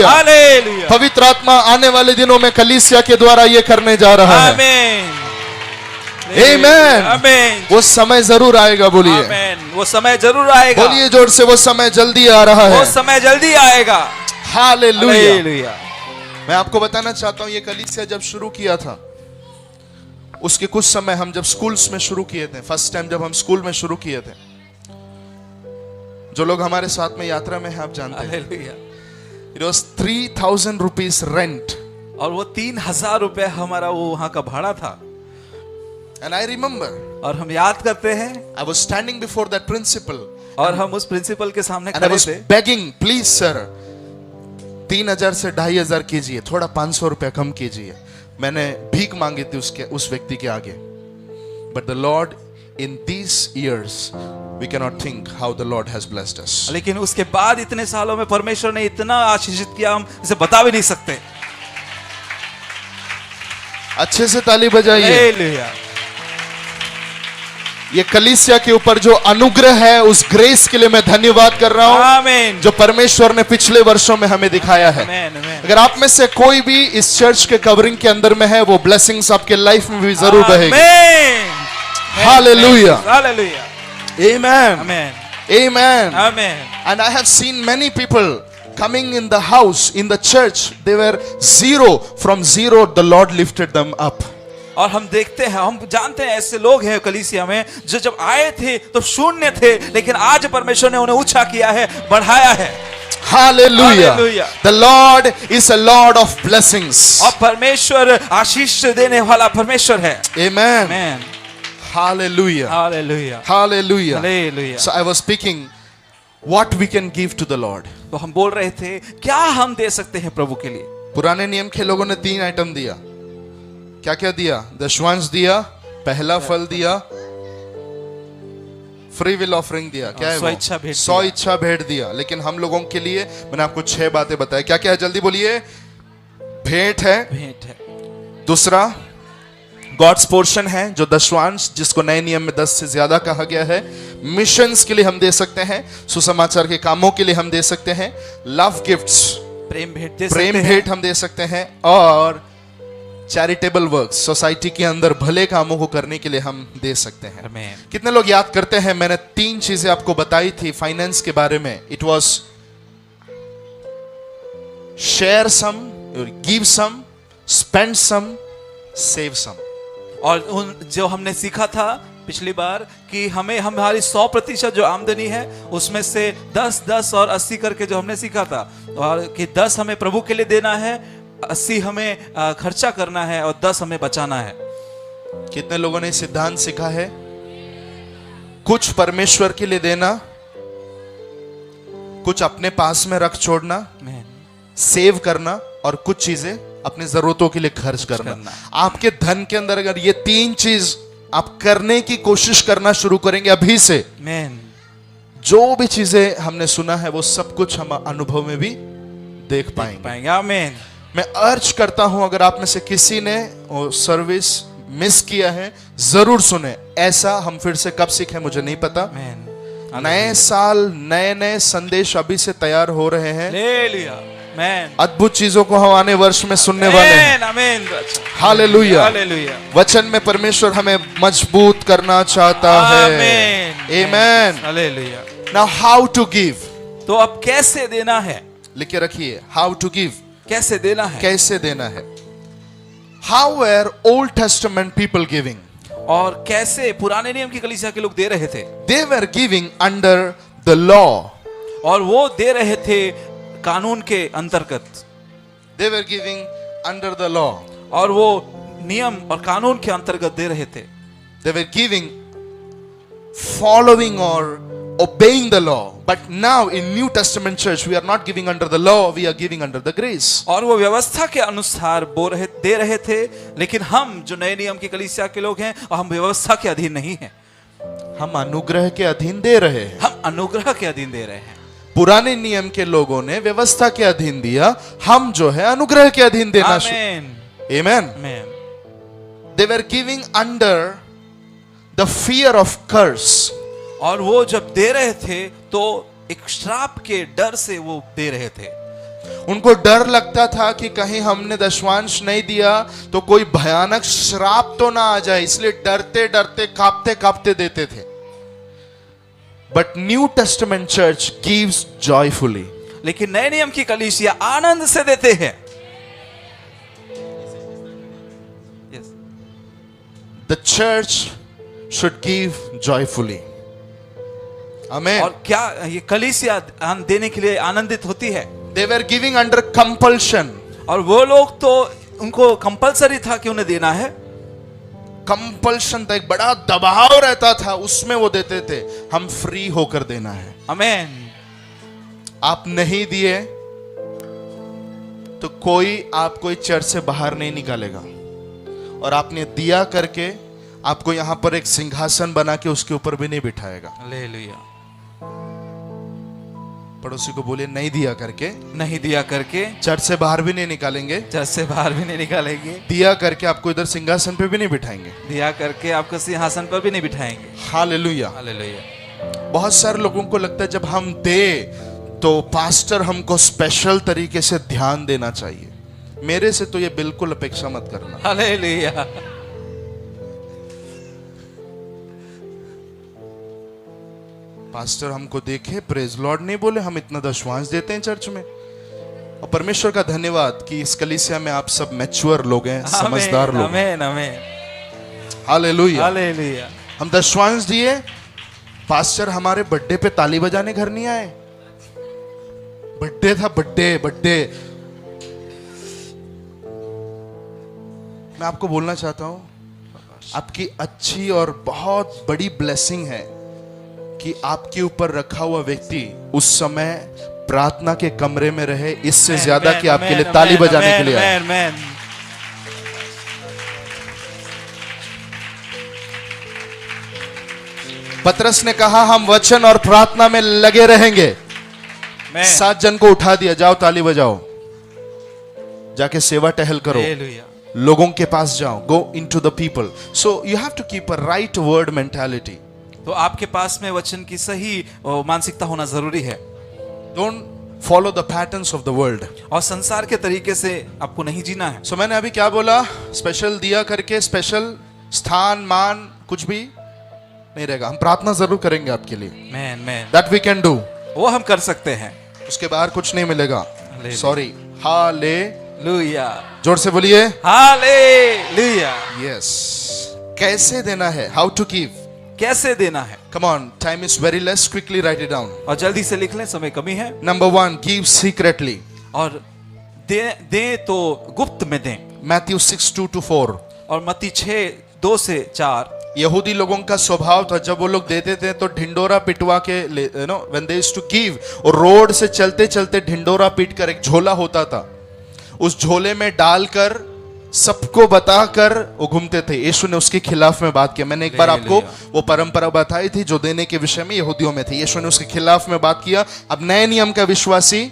हालेलुया। पवित्र आत्मा आने वाले दिनों में कलीसिया के द्वारा ये करने जा रहा है। आमीन। आमीन। आमीन। वो समय जरूर आएगा, बोलिए, आमीन। वो समय जरूर आएगा। बोलिए जोर से, वो समय जल्दी आ रहा वो है। समय जल्दी आएगा। हालेलुया। हालेलुया। मैं आपको बताना चाहता हूं, ये कलीसिया जब शुरू किया था, उसके कुछ समय हम जब स्कूल्स में शुरू किए थे, फर्स्ट टाइम जब हम स्कूल में शुरू किए थे, जो लोग हमारे साथ में यात्रा में हैं आप जानते हैं, hallelujah. It was 3000 rupees rent, और वो 3000 रुपए हमारा वो वहां का भाड़ा था। एंड आई रिमेंबर, और हम याद करते हैं, I was standing before that principal, और हम उस प्रिंसिपल के सामने एंड आई खड़े वाज थे। बेगिंग, प्लीज सर 3000 से 2500 कीजिए, थोड़ा 500 रुपया कम कीजिए। मैंने भीख मांगी थी उस व्यक्ति के आगे। But the Lord in these years we can not think how the Lord has blessed us. लेकिन उसके बाद इतने सालों में परमेश्वर ने इतना आशीषित किया, हम इसे बता भी नहीं सकते। अच्छे से ताली बजाइए। हालेलुया। ये कलीसिया के ऊपर जो अनुग्रह है, उस ग्रेस के लिए मैं धन्यवाद कर रहा हूं, आमीन। जो परमेश्वर ने पिछले वर्षों में हमें दिखाया है। आमीन, आमीन। अगर आप में से कोई भी इस चर्च के कवरिंग के अंदर में है, वो ब्लेसिंग्स आपके लाइफ में भी जरूर बहेगी। आमीन। हालेलुया, हालेलुया। आमेन, आमीन। आमेन। आमीन। And I have seen many people coming in the house, in the church, they were zero. From zero, the Lord lifted them up. और हम देखते हैं, हम जानते हैं ऐसे लोग हैं कलीसिया में जो जब आए थे तो शून्य थे, लेकिन आज परमेश्वर ने उन्हें ऊंचा किया है, बढ़ाया है। Hallelujah. Hallelujah. The Lord is a Lord of blessings. और परमेश्वर आशीष देने वाला परमेश्वर है। Amen. आमीन। Hallelujah. Hallelujah. Hallelujah. Hallelujah. So I was speaking what we can give to the Lord. तो हम बोल रहे थे क्या हम दे सकते हैं प्रभु के लिए। पुराने नियम के लोगों ने 3 आइटम दिया। क्या क्या दिया? दशवांश दिया, पहला फल दिया, फ्री विल ऑफरिंग दिया। क्या है वो? स्वेच्छा भेंट सौ दिया। इच्छा भेंट दिया। लेकिन हम लोगों के लिए मैंने आपको 6 बातें बताई। क्या क्या है? जल्दी बोलिए। भेंट है, भेंट है। दूसरा गॉड्स पोर्शन है जो दशवांश, जिसको नए नियम में 10 से ज्यादा कहा गया है। मिशंस के लिए हम दे सकते हैं, सुसमाचार के कामों के लिए हम दे सकते हैं। लव गिफ्ट्स, प्रेम भेंट दे प्रेम सकते हैं। भेंट हम दे सकते हैं। और चैरिटेबल वर्क, सोसाइटी के अंदर भले कामों को करने के लिए हम दे सकते हैं। आमीन। कितने लोग याद करते हैं? मैंने 3 चीजें आपको बताई थी फाइनेंस के बारे में। It was share some, give some, spend some, save some. और उन जो हमने सीखा था पिछली बार कि हमें हमारी 100% जो आमदनी है उसमें से 10, 10 और 80 करके जो हमने सीखा था, और कि 10 हमें प्रभु के लिए देना है, 80 हमें खर्चा करना है और 10 हमें बचाना है। कितने लोगों ने सिद्धांत सीखा है? कुछ परमेश्वर के लिए देना, कुछ अपने पास में रख छोड़ना, आमीन। सेव करना, और कुछ चीजें अपनी जरूरतों के लिए खर्च करना। आपके धन के अंदर अगर ये 3 चीज आप करने की कोशिश करना शुरू करेंगे अभी से, आमीन। जो भी चीजें हमने सुना है वो सब कुछ हम अनुभव में भी देख पाएंगे। आमीन। मैं अर्ज करता हूं, अगर आप में से किसी ने वो सर्विस मिस किया है, जरूर सुने। ऐसा हम फिर से कब सीखे मुझे नहीं पता। आमीन। नए साल, नए नए संदेश अभी से तैयार हो रहे हैं। हालेलुया। आमीन। अद्भुत चीजों को हम आने वर्ष में सुनने वाले हैं। आमीन। हालेलुया। हालेलुया। वचन में परमेश्वर हमें मजबूत करना चाहता है। आमीन। आमेन। हालेलुया। नाउ हाउ टू गिव, तो अब कैसे देना है? लिख के रखिए, हाउ टू गिव, कैसे देना है? कैसे देना है। How where old testament people giving? और कैसे पुराने नियम की कलीसिया के लोग दे रहे थे? They were giving under the law. और वो दे रहे थे कानून के अंतर्गत। They were giving under the law. और वो नियम और कानून के अंतर्गत दे रहे थे। They were giving, following or obeying the law. But now in New Testament church, we are not giving under the law, we are giving under the grace. और वो व्यवस्था के अनुसार दे रहे थे, लेकिन हम जो नए नियम की कलीसिया के लोग हैं, हम व्यवस्था के अधीन नहीं हैं, हम अनुग्रह के अधीन दे रहे हैं। हम अनुग्रह के अधीन दे रहे हैं। पुराने नियम के लोगों ने व्यवस्था के अधीन दिया, हम जो है अनुग्रह के अधीन देना शुरू। आमीन। Amen. आमीन। They were giving under the fear of curse. और वो जब दे रहे थे तो एक श्राप के डर से वो दे रहे थे। उनको डर लगता था कि कहीं हमने दशवांश नहीं दिया तो कोई भयानक श्राप तो ना आ जाए, इसलिए डरते डरते कांपते कांपते देते थे। But new Testament church gives joyfully. लेकिन नए नियम की कलीसिया आनंद से देते हैं। The church should give joyfully. आमीन। और क्या ये कलीसिया देने के लिए आनंदित होती है? They were giving under compulsion. और वो लोग तो उनको कंपलसरी था कि उन्हें देना है। कंपल्शन था, एक बड़ा दबाव रहता था, उसमें वो देते थे। हम फ्री होकर देना है। आमीन। आप नहीं दिए तो कोई आपको इस चर्च से बाहर नहीं निकालेगा, और आपने दिया करके आपको यहां पर एक सिंहासन बना के उसके ऊपर भी नहीं बिठाएगा। हालेलुया। पड़ोसी को बोले, नहीं दिया करके, नहीं दिया करके चर्च से बाहर भी नहीं निकालेंगे, चर्च से बाहर भी नहीं निकालेंगे। दिया करके आपको इधर सिंहासन पे भी नहीं बिठाएंगे, दिया करके आपको सिंहासन पर भी नहीं बिठाएंगे। हालेलुया। हालेलुया। बहुत सारे लोगों को लगता है जब हम दे तो पास्टर हमको स्पेशल तरीके से ध्यान देना चाहिए। मेरे से तो ये बिल्कुल अपेक्षा मत करना। हालेलुया। पास्टर हमको देखे, प्रेज लॉर्ड नहीं बोले, हम इतना दशवांश देते हैं चर्च में। और परमेश्वर का धन्यवाद कि इस कलीसिया में आप सब मैच्योर लोग हैं, समझदार लोग। आमीन। आमीन। हालेलुया। हालेलुया। हम दशवांश दिए, पास्टर हमारे बर्थडे पे ताली बजाने घर नहीं आए। बर्थडे था, बर्थडे। मैं आपको बोलना चाहता हूं, आपकी अच्छी और बहुत बड़ी ब्लेसिंग है कि आपके ऊपर रखा हुआ व्यक्ति उस समय प्रार्थना के कमरे में रहे, इससे ज्यादा कि आपके लिए ताली बजाने के लिए आए। पतरस ने कहा, हम वचन और प्रार्थना में लगे रहेंगे। 7 जन को उठा दिया, जाओ ताली बजाओ, जाके सेवा टहल करो, लोगों के पास जाओ, go into the people. So you have to keep a right word mentality. तो आपके पास में वचन की सही मानसिकता होना जरूरी है। Don't follow the patterns of the world. और संसार के तरीके से आपको नहीं जीना है। सो मैंने अभी क्या बोला, स्पेशल दिया करके स्पेशल स्थान मान कुछ भी नहीं रहेगा। हम प्रार्थना जरूर करेंगे आपके लिए, दैट वी कैन डू, वो हम कर सकते हैं, उसके बाहर कुछ नहीं मिलेगा। सॉरी। हालेलुया। जोर से बोलिए, हालेलुया। यस। कैसे देना है, हाउ टू गिव, कैसे देना है। Come on, time is very less. Quickly write it down. और जल्दी से लिख लें, समय कमी है। Number 1, give secretly. और दे तो गुप्त में दें। Matthew 6:2-4. और मत्ती 6:2-4। यहूदी लोगों का स्वभाव था, जब वो लोग देते थे तो ढिंडोरा पिटवा के when they used to give, और रोड से चलते चलते ढिंडोरा पीट कर एक झोला होता था, उस झोले में डालकर सबको बताकर वो घूमते थे। यीशु ने उसके खिलाफ में बात किया। मैंने एक बार आपको वो परंपरा बताई थी जो देने के विषय में यहूदियों में थी। यीशु ने उसके खिलाफ में बात किया। अब नए नियम का विश्वासी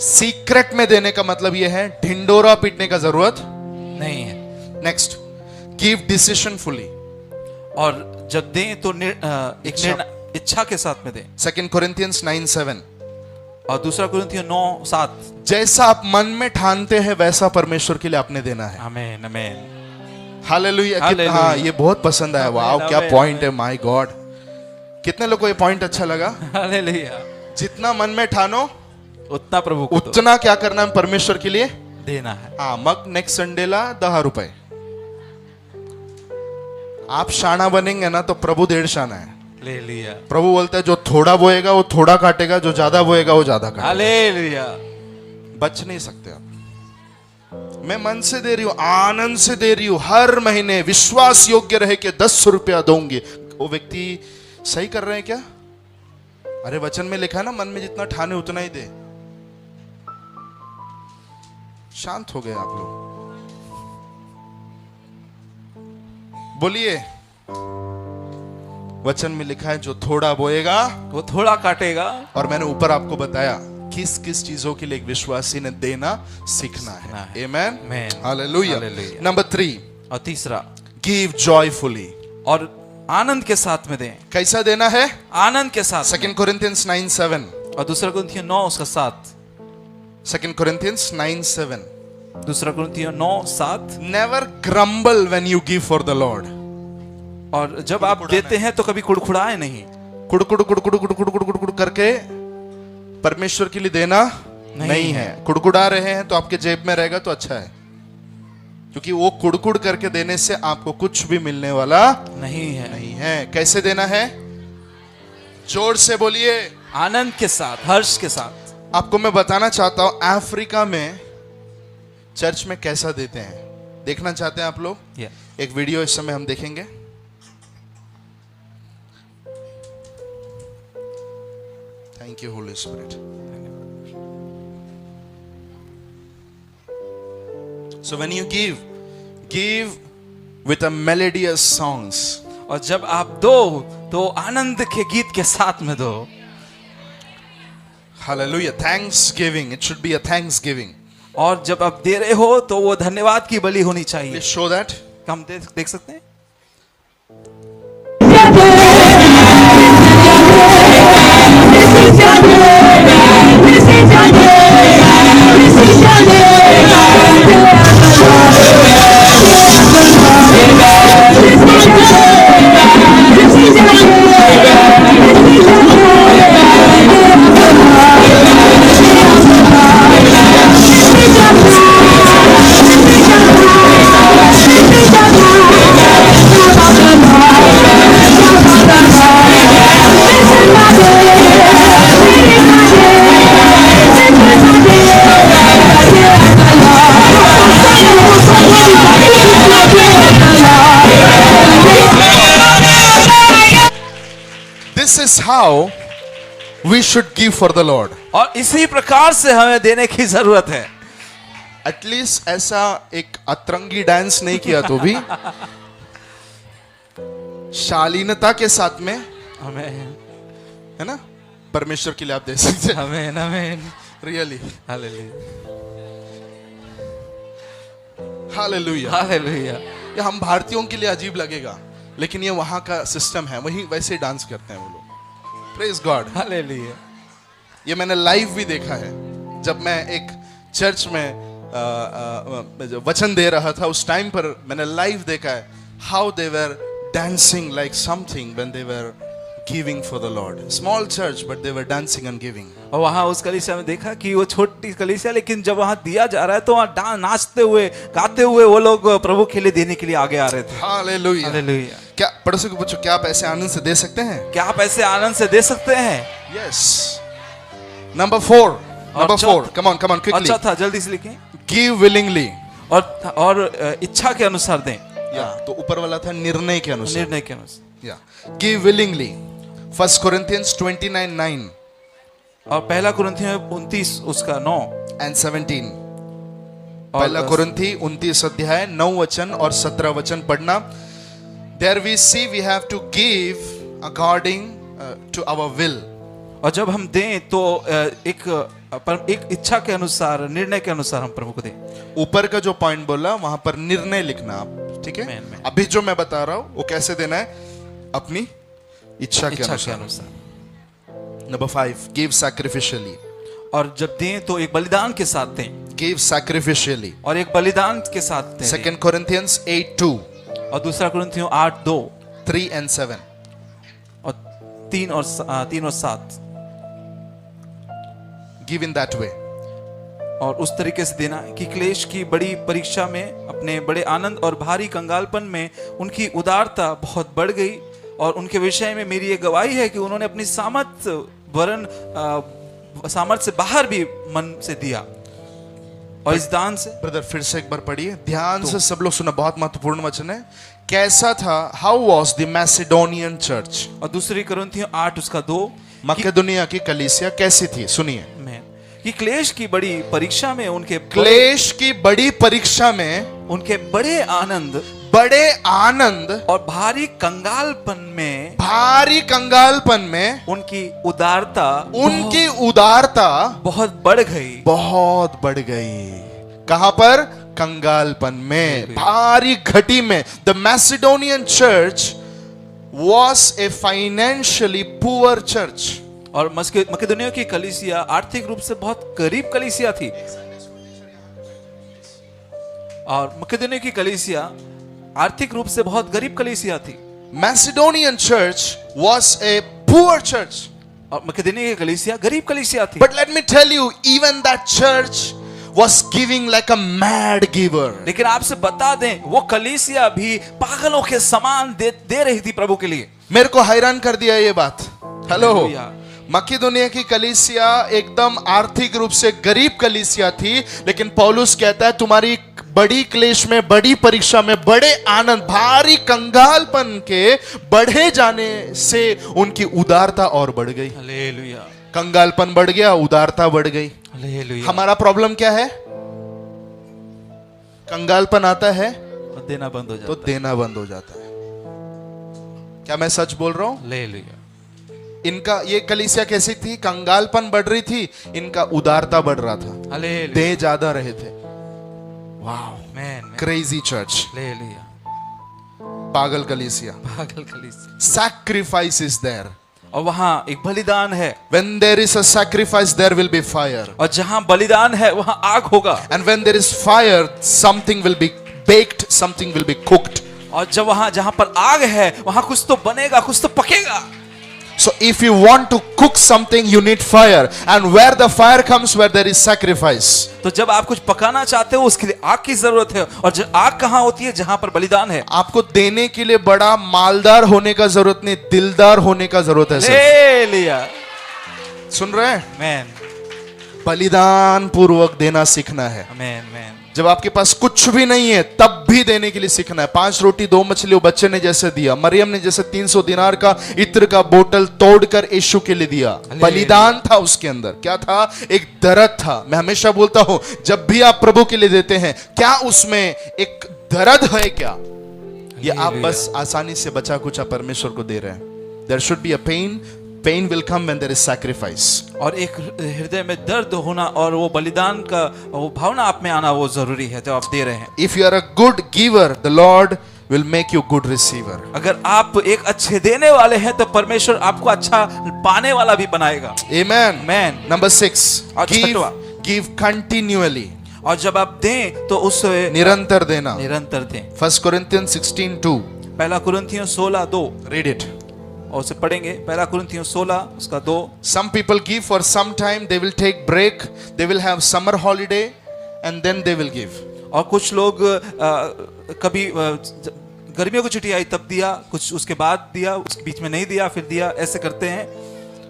सीक्रेट में देने का मतलब यह है ढिंडोरा पीटने का जरूरत नहीं है। Next, give decision fully. और जब दें तो इच्छा के साथ में दें। 2 Corinthians 9:7। और 2 कुरिन्थियों 9:7। जैसा आप मन में ठानते हैं वैसा परमेश्वर के लिए आपने देना है। आमीन आमीन। हालेलुया। हालेलुया। हाँ, ये बहुत पसंद आया। वाह, क्या आमीन, पॉइंट है। माय गॉड, कितने लोगों को ये पॉइंट अच्छा लगा? हालेलुया। जितना मन में ठानो उतना प्रभु को दो। उतना क्या करना है परमेश्वर के लिए देना है। हाँ, मग नेक्स्ट संडेला 10 रुपये। आप शाना बनेंगे ना तो प्रभु 1.5 शाना है। ले लिया। प्रभु बोलता है जो थोड़ा बोएगा वो थोड़ा काटेगा, जो ज्यादा बोएगा वो ज्यादा काटेगा। हालेलुया। बच नहीं सकते आप। मैं मन से दे रही हूं, आनंद से दे रही हूं, हर महीने विश्वास योग्य रहे कि 10 रुपया दूंगी। वो व्यक्ति सही कर रहे हैं क्या? अरे वचन में लिखा है ना, मन में जितना ठाने उतना ही दे। शांत हो गए आप लोग, बोलिए। वचन में लिखा है जो थोड़ा बोएगा वो थोड़ा काटेगा। और मैंने ऊपर आपको बताया किस किस चीजों के लिए एक विश्वासी ने देना सीखना है। आमेन, हालेलुया। नंबर 3, और तीसरा, गिव जॉयफुली। और आनंद के साथ में दें। कैसा देना है? आनंद के साथ। 2 Corinthians 9:7। और 2 कुरिन्थियों 9:7। 2 Corinthians 9:7। 2 कुरिन्थियों 9:7। Never grumble when you give for the Lord। और जब आप देते हैं तो कभी कुड़कुड़ाए नहीं। कुड़कुड़ कुड़कुड़ कुड़कुड़ कुड़कुड़ करके परमेश्वर के लिए देना नहीं है। कुड़कुड़ा रहे हैं तो आपके जेब में रहेगा तो अच्छा है, क्योंकि वो कुड़कुड़ करके देने से आपको कुछ भी मिलने वाला नहीं है। कैसे देना है? जोर से बोलिए। आनंद के साथ, हर्ष के साथ। आपको मैं बताना चाहता हूं अफ्रीका में चर्च में कैसा देते हैं। देखना चाहते हैं आप लोग? एक वीडियो इस समय हम देखेंगे। Thank you, Holy Spirit. So when you give with a melodious songs. और जब आप दो तो आनंद के गीत के साथ में दो। Hallelujah. Thanksgiving. It should be a thanksgiving. और जब आप दे रहे हो तो वो धन्यवाद की बलि होनी चाहिए। Please show that. हम देख सकते हैं। This is how we should give for the Lord. और इसी प्रकार से हमें देने की जरूरत है। एटलीस्ट ऐसा एक अतरंगी डांस नहीं किया तो भी शालीनता के साथ में हमें, है ना, परमेश्वर के लिए आप दे सकते हैं। आमीन आमीन। Really hallelujah hallelujah hallelujah. ये हम भारतीयों के लिए अजीब लगेगा, लेकिन ये वहां का सिस्टम है, वही वैसे डांस करते हैं वो लोग। Praise God. हालेलुया। ये मैंने लाइव भी देखा है। जब मैं एक चर्च में वचन दे रहा था उस टाइम पर मैंने लाइव देखा है how they were dancing like something when they were giving for the Lord. Small church but they were dancing and giving. और वहाँ उस कलीसिया में देखा कि वो छोटी कलीसिया, लेकिन जब वहाँ दिया जा रहा है तो वहाँ नाचते हुए गाते हुए वो लोग प्रभु के लिए देने के लिए आगे आ रहे थे। हालेलुया। हालेलुया। क्या पड़ोसी को पूछो, क्या आप ऐसे आनंद से दे सकते हैं? क्या आप ऐसे आनंद से दे सकते हैं? Yes. Number 4, number 4, come on quickly. अच्छा था, जल्दी से लिखें। Give willingly. और इच्छा के अनुसार दें। या तो ऊपर वाला था निर्णय के अनुसार। निर्णय के अनुसार। या गिव विलिंगली। 1 Corinthians 29:9 और पहला कुरिन्थियों 29 उसका 9 and 17। और पहला कुरिन्थी 29 अध्याय 9 वचन और 17 वचन पढ़ना। There we see we have to give according to our will. और जब हम दें तो एक इच्छा के अनुसार, निर्णय के अनुसार हम प्रभु को दें। ऊपर का जो पॉइंट बोला वहां पर निर्णय लिखना आप, ठीक है? मैं। अभी जो मैं बता रहा हूं वो कैसे देना है? अपनी इच्छा के अनुसार। Number 5, give sacrificially. और जब दें तो एक बलिदान के साथ दें। Give sacrificially. और एक बलिदान के साथ दें। 2 Corinthians 8:2 और दूसरा कुरिन्थियों 8:2 3 and 7 और 3 और 7। Give in that way. और उस तरीके से देना कि क्लेश की बड़ी परीक्षा में, अपने बड़े आनंद और भारी कंगालपन में उनकी उदारता बहुत बढ़ गई। और उनके विषय में मेरी ये गवाही है कि उन्होंने अपनी सामर्थ्य वरन सामर्थ्य से बाहर भी मन से दिया। और इस दान से, ब्रदर फिर से एक बार पढ़िए ध्यान से, सब लोग सुना, बहुत महत्वपूर्ण वचन है। कैसा था? How was the Macedonian church? और दूसरी कुरिन्थियों 8 उसका 2, मकेदोनिया की कलीसिया कैसी थी? सुनिए। कि क्लेश की बड़ी परीक्षा में उनके उनके बड़े आनंद और भारी कंगालपन में उनकी उदारता बहुत बढ़ गई। कहां पर? कंगालपन में, भारी घटी में। The Macedonian church was a financially poor church. और मकेदोनिया की कलीसिया आर्थिक रूप से बहुत गरीब कलीसिया थी। और मकेदोनिया की कलीसिया आर्थिक रूप से बहुत गरीब कलीसिया थी। Macedonian church was a poor church. और मकेदोनिया की कलीसिया गरीब कलीसिया थी। But let me tell you, even that church was giving like a mad giver. लेकिन आपसे बता दें, वो कलीसिया भी पागलों के समान दे रही थी प्रभु के लिए। मेरे को हैरान कर दिया ये बात। हेलो, मकेदोनिया की कलीसिया एकदम आर्थिक रूप से गरीब कलीसिया थी, लेकिन पौलुस कहता है तुम्हारी बड़ी क्लेश में, बड़ी परीक्षा में, बड़े आनंद, भारी कंगालपन के बढ़े जाने से उनकी उदारता और बढ़ गई। हालेलुया। कंगालपन बढ़ गया, उदारता बढ़ गई। हालेलुया। हमारा प्रॉब्लम क्या है? कंगालपन आता है तो देना बंद हो जाता है। क्या मैं सच बोल रहा हूं? हालेलुया। इनका ये कलीसिया कैसी थी? कंगालपन बढ़ रही थी, इनका उदारता बढ़ रहा था। हालेलुया। दे ज्यादा रहे थे। Wow, man, crazy church. Hallelujah. पागल कलीसिया। Sacrifice is there. और वहां एक बलिदान है। When there is a sacrifice, there will be fire. और जहां बलिदान है वहां आग होगा। And when there is fire, something will be baked, something will be cooked. और जहां पर आग है वहां कुछ तो बनेगा, कुछ तो पकेगा। So if you want to cook something, you need fire. And where the fire comes, where there is sacrifice. तो जब आप कुछ पकाना चाहते हो उसके लिए आग की जरूरत है। और आग कहां होती है? जहां पर बलिदान है। आपको देने के लिए बड़ा मालदार होने का जरूरत नहीं, दिलदार होने का जरूरत है। हालेलुया। सुन रहे हैं? मैन। बलिदान पूर्वक देना सीखना है। मैन। जब आपके पास कुछ भी नहीं है तब भी देने के लिए सीखना है। 5 रोटी 2 मछली वो बच्चे ने जैसे दिया, मरियम ने जैसे 300 दिनार का इत्र का बोतल तोड़कर यीशु के लिए दिया। बलिदान था उसके अंदर। क्या था? एक दर्द था। मैं हमेशा बोलता हूं, जब भी आप प्रभु के लिए देते हैं, क्या उसमें एक दर्द है क्या? ये आप बस आसानी से बचा कुचा परमेश्वर को दे रहे हैं। There should be a pain. Pain will come when there is sacrifice. और एक हृदय में दर्द होना और वो बलिदान का वो भावना आप में आना वो जरूरी है जब आप दे रहे हैं। If you are a good giver, the Lord will make you good receiver. अगर आप एक अच्छे देने वाले हैं तो परमेश्वर आपको अच्छा पाने वाला भी बनाएगा। Amen. Amen. Number 6. Give continually. और जब आप दें तो उसे निरंतर देना। निरंतर दें। 1 Corinthians 16:2. पहला कुरिन्थियों 16:2। Read it. और उसे पढ़ेंगे। पहला कुरिन्थियों 16 उसका 2। Some people give for some time, they will take break, they will have summer holiday and then they will give. और कुछ लोग कभी गर्मियों की छुट्टी आई तब दिया, कुछ उसके बाद दिया, उसके बीच में नहीं दिया, फिर दिया, ऐसे करते हैं।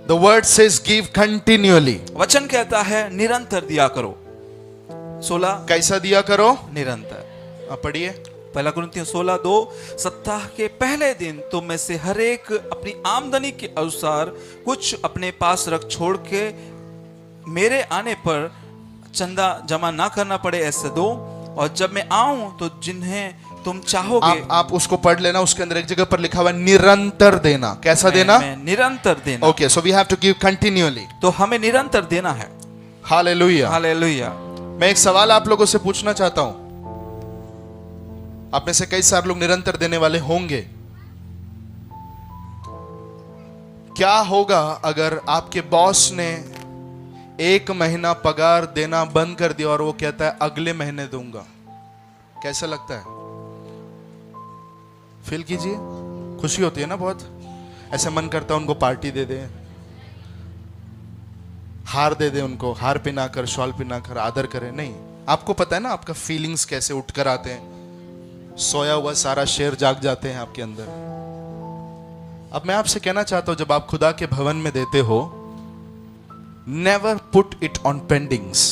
The word says give continually. वचन कहता है निरंतर दिया करो। 16 कैसा दिया करो? निरंतर। आप पढ़िए। पहला कुरिन्थियों 16:2, सप्ताह के पहले दिन तुम में से हर एक अपनी आमदनी के अनुसार कुछ अपने पास रख छोड़ के मेरे आने पर चंदा जमा ना करना पड़े ऐसे दो, और जब मैं आऊं तो जिन्हें तुम चाहोगे। आप उसको पढ़ लेना, उसके अंदर एक जगह पर लिखा हुआ है निरंतर देना। कैसा देना? निरंतर देना। Okay, so we have to give continuously. तो हमें निरंतर देना है। हालेलुया। हालेलुया। मैं एक सवाल आप लोगों से पूछना चाहता हूं। आप में से कई सारे लोग निरंतर देने वाले होंगे। क्या होगा अगर आपके बॉस ने 1 महीना पगार देना बंद कर दिया और वो कहता है अगले महीने दूंगा? कैसा लगता है? फील कीजिए, खुशी होती है ना बहुत। ऐसे मन करता है उनको पार्टी दे दे, हार दे दे, उनको हार पहनाकर, शॉल पहनाकर आदर करें। नहीं, आपको पता है ना आपका फीलिंग्स कैसे उठकर आते हैं। सोया हुआ सारा शेर जाग जाते हैं आपके अंदर। अब मैं आपसे कहना चाहता हूं, जब आप खुदा के भवन में देते हो, never put it on pendings.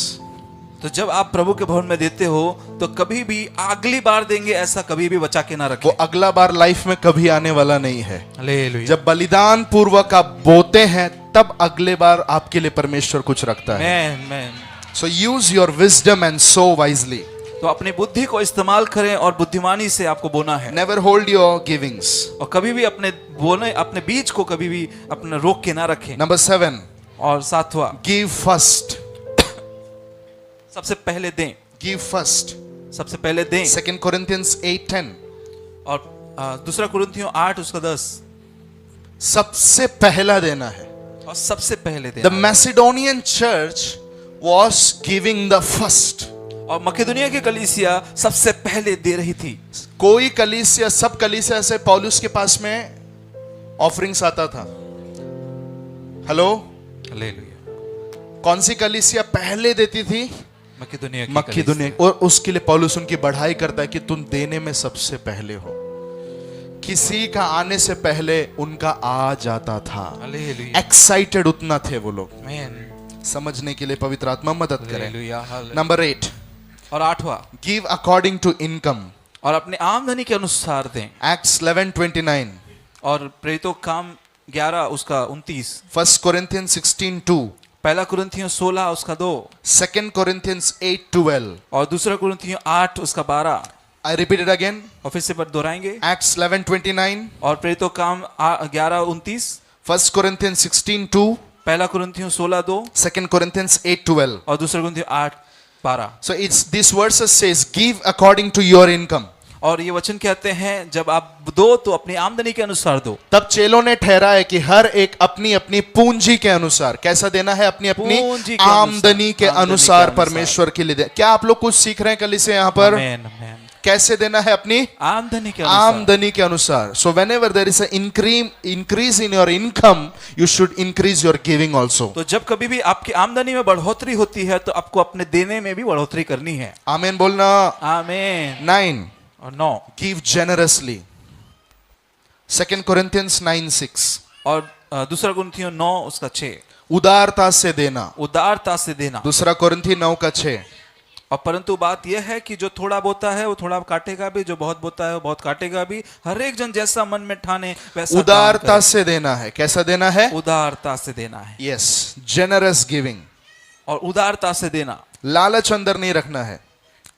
तो जब आप प्रभु के भवन में देते हो तो कभी भी अगली बार देंगे ऐसा कभी भी बचा के ना रखें। वो अगला बार लाइफ में कभी आने वाला नहीं है। हालेलुया। जब बलिदान पूर्वक आप बोते हैं तब अगले बार आपके लिए परमेश्वर कुछ रखता है। So use your wisdom and sow wisely. तो अपनी बुद्धि को इस्तेमाल करें और बुद्धिमानी से आपको बोना है। Never hold your givings. और कभी भी अपने बीज को कभी भी अपना रोक के ना रखें। नंबर 7, और 7वां, गिव फर्स्ट। सबसे पहले दें। गिव फर्स्ट, सबसे पहले दें। 2 Corinthians 8:10। और 2 कुरिन्थियों 8:10, सबसे पहला देना है। और सबसे पहले The देना। Macedonian church was giving the first. और मकेदुनिया की कलीसिया सबसे पहले दे रही थी। कोई कलीसिया, सब कलीसिया से पौलुस के पास में ऑफरिंग्स आता था। Hello, hallelujah. कौन सी कलीसिया पहले देती थी? मकेदुनिया की मकेदुनिया। और उसके लिए पौलुस उनकी बढ़ाई करता है कि तुम देने में सबसे पहले हो। किसी का आने से पहले उनका आ जाता था। हालेलुया। एक्साइटेड उतना थे वो लोग। आमीन। समझने के लिए पवित्र आत्मा मदद करे। हालेलुया। नंबर 8, और 8वां, गिव अकॉर्डिंग टू इनकम। और अपने आमदनी के अनुसार दें। Acts 11:29। और प्रेरितों काम 11 उसका 29। 1 Corinthians 16:2। पहला कुरिन्थियों 16 उसका 2। 2 Corinthians 8:12। और 2 कुरिन्थियों 8 उसका 12। I repeat it again. और फिर से दोहराएंगे। Acts 11:29। और प्रेरितों काम 11:29। 1 Corinthians 16:2। पहला कुरिन्थियों 16:2। 2 Corinthians 8:12। और 2 कुरिन्थियों 8:12। So it's this verses says give according to your income. और ये वचन कहते हैं जब आप दो तो अपनी आमदनी के अनुसार दो। तब चेलों ने ठहराया कि हर एक अपनी अपनी पूंजी के अनुसार कैसा देना है, अपनी अपनी पूंजी के आमदनी के अनुसार अनुसार परमेश्वर के लिए दे। क्या आप लोग कुछ सीख रहे हैं कल से यहाँ पर? आमीन, आमीन। कैसे देना है? अपनी आमदनी के अनुसार। आमदनी के अनुसार। So whenever there is an increase in your income, you should increase your giving also. तो जब कभी भी आपकी आमदनी में बढ़ोतरी होती है तो आपको अपने देने में भी बढ़ोतरी करनी है। आमीन बोलना। आमीन। 9, और 9, give generously. 2 Corinthians 9:6। और 2 कुरिन्थियों 9 उसका 6, उदारता से देना। उदारता से देना। 2 Corinthians 9:6। और परंतु बात यह है कि जो थोड़ा बोता है वो थोड़ा काटेगा भी, जो बहुत बोता है वो बहुत काटेगा भी। हर एक जन जैसा मन में ठाने वैसा उदारता से देना है। कैसा देना है? उदारता से देना है। Yes, generous giving। और उदारता से देना। लालच अंदर नहीं रखना है।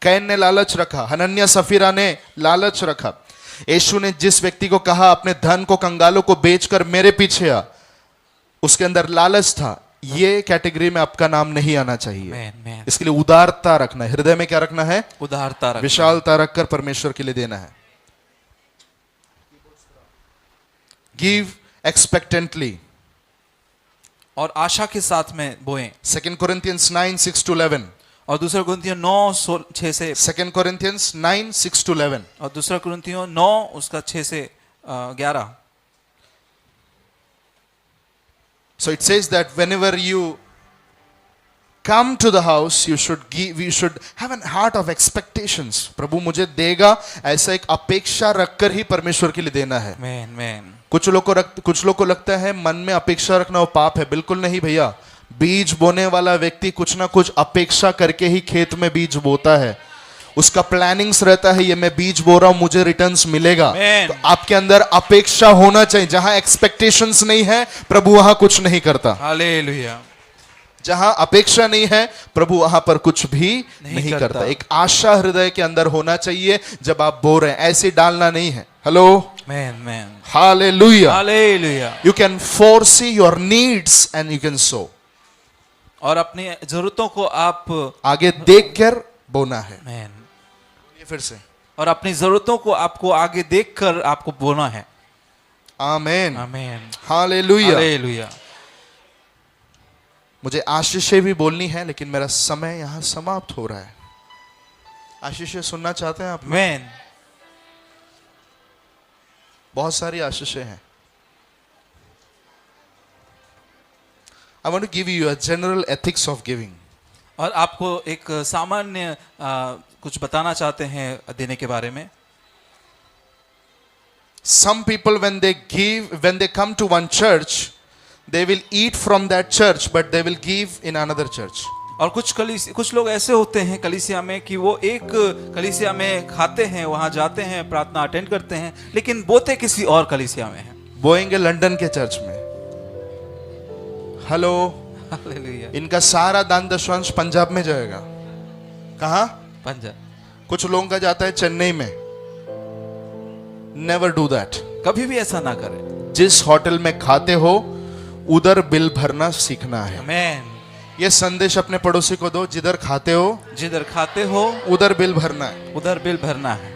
कैन ने लालच रखा, हनन्या सफीरा ने लालच रखा। यीशु ने जिस व्यक्ति को कहा अपने धन को कंगालों को बेचकर मेरे पीछे आ, उसके अंदर लालच था। ये कैटेगरी में आपका नाम नहीं आना चाहिए। Man, man. इसके लिए उदारता रखना है। हृदय में क्या रखना है? उदारता रखना। विशालता रखकर परमेश्वर के लिए देना है। गिव एक्सपेक्टेंटली। और आशा के साथ में बोएं। 2 Corinthians 9:6-11। और 2 कुरिन्थियों 9:6 से। 2 Corinthians 9:6-11। और 2 कुरिन्थियों 9 उसका 6 से 11। So it says that whenever you come to the house, you should have an heart of expectations. प्रभु मुझे देगा, ऐसा एक अपेक्षा रखकर ही परमेश्वर के लिए देना है। Amen, amen. कुछ लोग को लगता है मन में अपेक्षा रखना वो पाप है। बिल्कुल नहीं भैया। बीज बोने वाला व्यक्ति कुछ ना कुछ अपेक्षा करके ही खेत में बीज बोता है। उसका प्लानिंग्स रहता है, ये मैं बीज बो रहा हूं, मुझे रिटर्न्स मिलेगा। तो आपके अंदर अपेक्षा होना चाहिए। जहां एक्सपेक्टेशंस नहीं है, प्रभु वहां कुछ नहीं करता। हालेलुया। जहां अपेक्षा नहीं है, प्रभु वहां पर कुछ भी नहीं करता। एक आशा हृदय के अंदर होना चाहिए जब आप बो रहे हैं, ऐसे डालना नहीं है। Hello, Amen, amen. Hallelujah. Hallelujah. You can foresee your needs and you can sow. और अपनी जरूरतों को आप आगे देखकर बोना है। Amen. ये फिर से और अपनी जरूरतों को आपको आगे देखकर आपको बोना है। आमीन, आमीन। हालेलुया। हालेलुया। मुझे आशीषें भी बोलनी है, लेकिन मेरा समय यहां समाप्त हो रहा है। आशीषें सुनना चाहते हैं आप? आमीन। बहुत सारी आशीषें हैं। I want to give you a general ethics of giving. और आपको एक सामान्य कुछ बताना चाहते हैं देने के बारे में। Some people when they come to one church, they will eat from that church, but they will give in another church. और कुछ लोग ऐसे होते हैं कलीसिया में कि वो एक कलीसिया में खाते हैं, वहां जाते हैं, प्रार्थना अटेंड करते हैं, लेकिन बोते किसी और कलीसिया में हैं। बोएंगे लंदन के चर्च में। Hello, hallelujah. इनका सारा दान दशवांश पंजाब में जाएगा। कहाँ? पंजाब। कुछ लोगों का जाता है चेन्नई में। Never do that. कभी भी ऐसा ना करें। जिस होटल में खाते हो उधर बिल भरना सीखना है। आमीन। ये संदेश अपने पड़ोसी को दो, जिधर खाते हो उधर बिल भरना है। उधर बिल भरना है।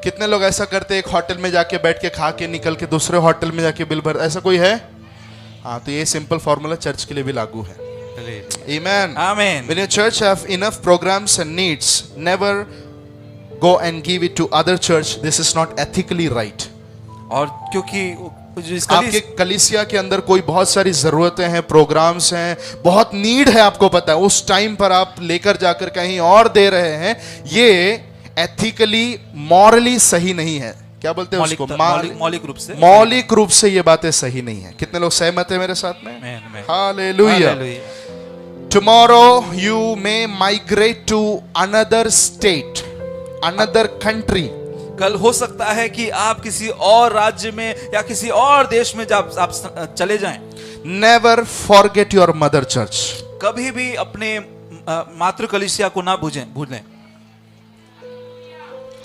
कितने लोग ऐसा करते हैं, एक होटल में जाके बैठ के खा के निकल के दूसरे होटल में जाके बिल भर, ऐसा कोई है? हाँ, तो ये सिंपल फॉर्मूला चर्च के लिए भी लागू है। Amen. Amen. When your church have enough programs and needs, never go and give it to other church. This is not ethically right. और क्योंकि आपके कलीसिया के अंदर कोई बहुत सारी जरूरतें हैं, प्रोग्राम्स हैं, बहुत नीड है, आपको पता है, उस टाइम पर आप लेकर जाकर कहीं और दे रहे हैं, ये एथिकली मॉरली सही नहीं है। क्या बोलते हैं उसको? मौलिक रूप से ये बातें सही नहीं है। कितने लोग सहमत हैं मेरे साथ में? Hallelujah. Tomorrow you may migrate to another state, another country. कल हो सकता है कि आप किसी और राज्य में या किसी और देश में जब आप चले जाएं। Never forget your mother church. कभी भी अपने मातृ कलीसिया को ना भूलें।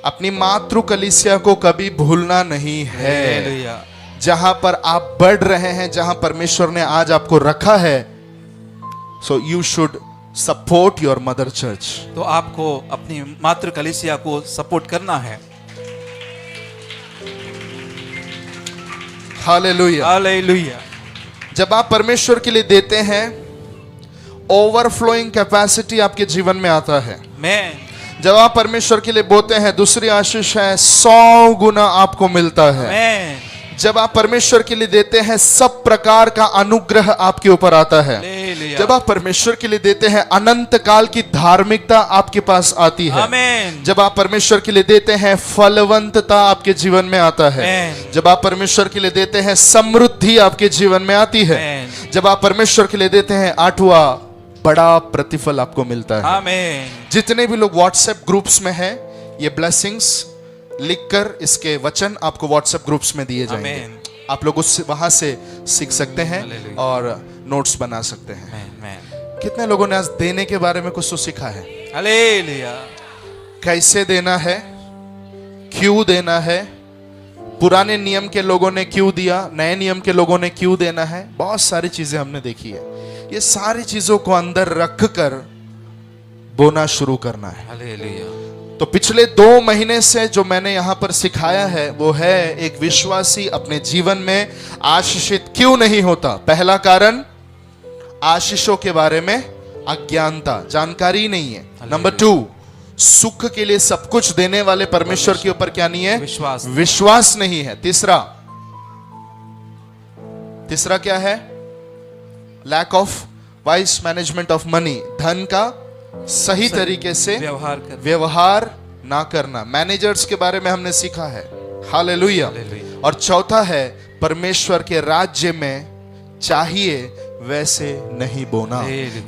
अपनी मातृ कलीसिया को कभी भूलना नहीं है। जहां पर आप बढ़ रहे हैं, जहां परमेश्वर ने आज आपको रखा है, so you should support your mother church. तो आपको अपनी मातृ कलीसिया को सपोर्ट करना है। हालेलुया। हालेलुया। जब आप परमेश्वर के लिए देते हैं, ओवरफ्लोइंग कैपेसिटी आपके जीवन में आता है। जब आप परमेश्वर के लिए बोते हैं, दूसरी आशीष है 100 गुना आपको मिलता है। जब आप परमेश्वर के लिए देते हैं, सब प्रकार का अनुग्रह आपके ऊपर आता है। जब आप परमेश्वर के लिए देते हैं, अनंत काल की धार्मिकता आपके पास आती है। जब आप परमेश्वर के लिए देते हैं, फलवंतता आपके जीवन में आता है। जब आप परमेश्वर के लिए देते हैं, समृद्धि आपके जीवन में आती है। जब आप परमेश्वर के लिए देते हैं, 8वां बड़ा प्रतिफल आपको मिलता है। आमीन। जितने भी लोग व्हाट्सएप ग्रुप्स में हैं, ये ब्लेसिंग्स लिखकर इसके वचन आपको व्हाट्सएप ग्रुप्स में दिए जाएंगे। आप लोग उससे वहां से सीख सकते हैं और नोट्स बना सकते हैं। कितने लोगों ने आज देने के बारे में कुछ तो सीखा है? हालेलुया। कैसे देना है, क्यों देना है, पुराने नियम के लोगों ने क्यों दिया, नए नियम के लोगों ने क्यों देना है, बहुत सारी चीजें हमने देखी है। ये सारी चीजों को अंदर रखकर बोना शुरू करना है। हालेलुया। तो पिछले 2 महीने से जो मैंने यहां पर सिखाया है, वो है एक विश्वासी अपने जीवन में आशीषित क्यों नहीं होता। पहला कारण, आशीषों के बारे में अज्ञानता, जानकारी नहीं है। नंबर 2, सुख के लिए सब कुछ देने वाले परमेश्वर के ऊपर क्या नहीं है? विश्वास नहीं है। तीसरा क्या है? Lack of wise management of money, धन का सही तरीके से व्यवहार ना करना। मैनेजर्स के बारे में हमने सीखा है, हालेलुया। और चौथा है परमेश्वर के राज्य में चाहिए वैसे नहीं बोना।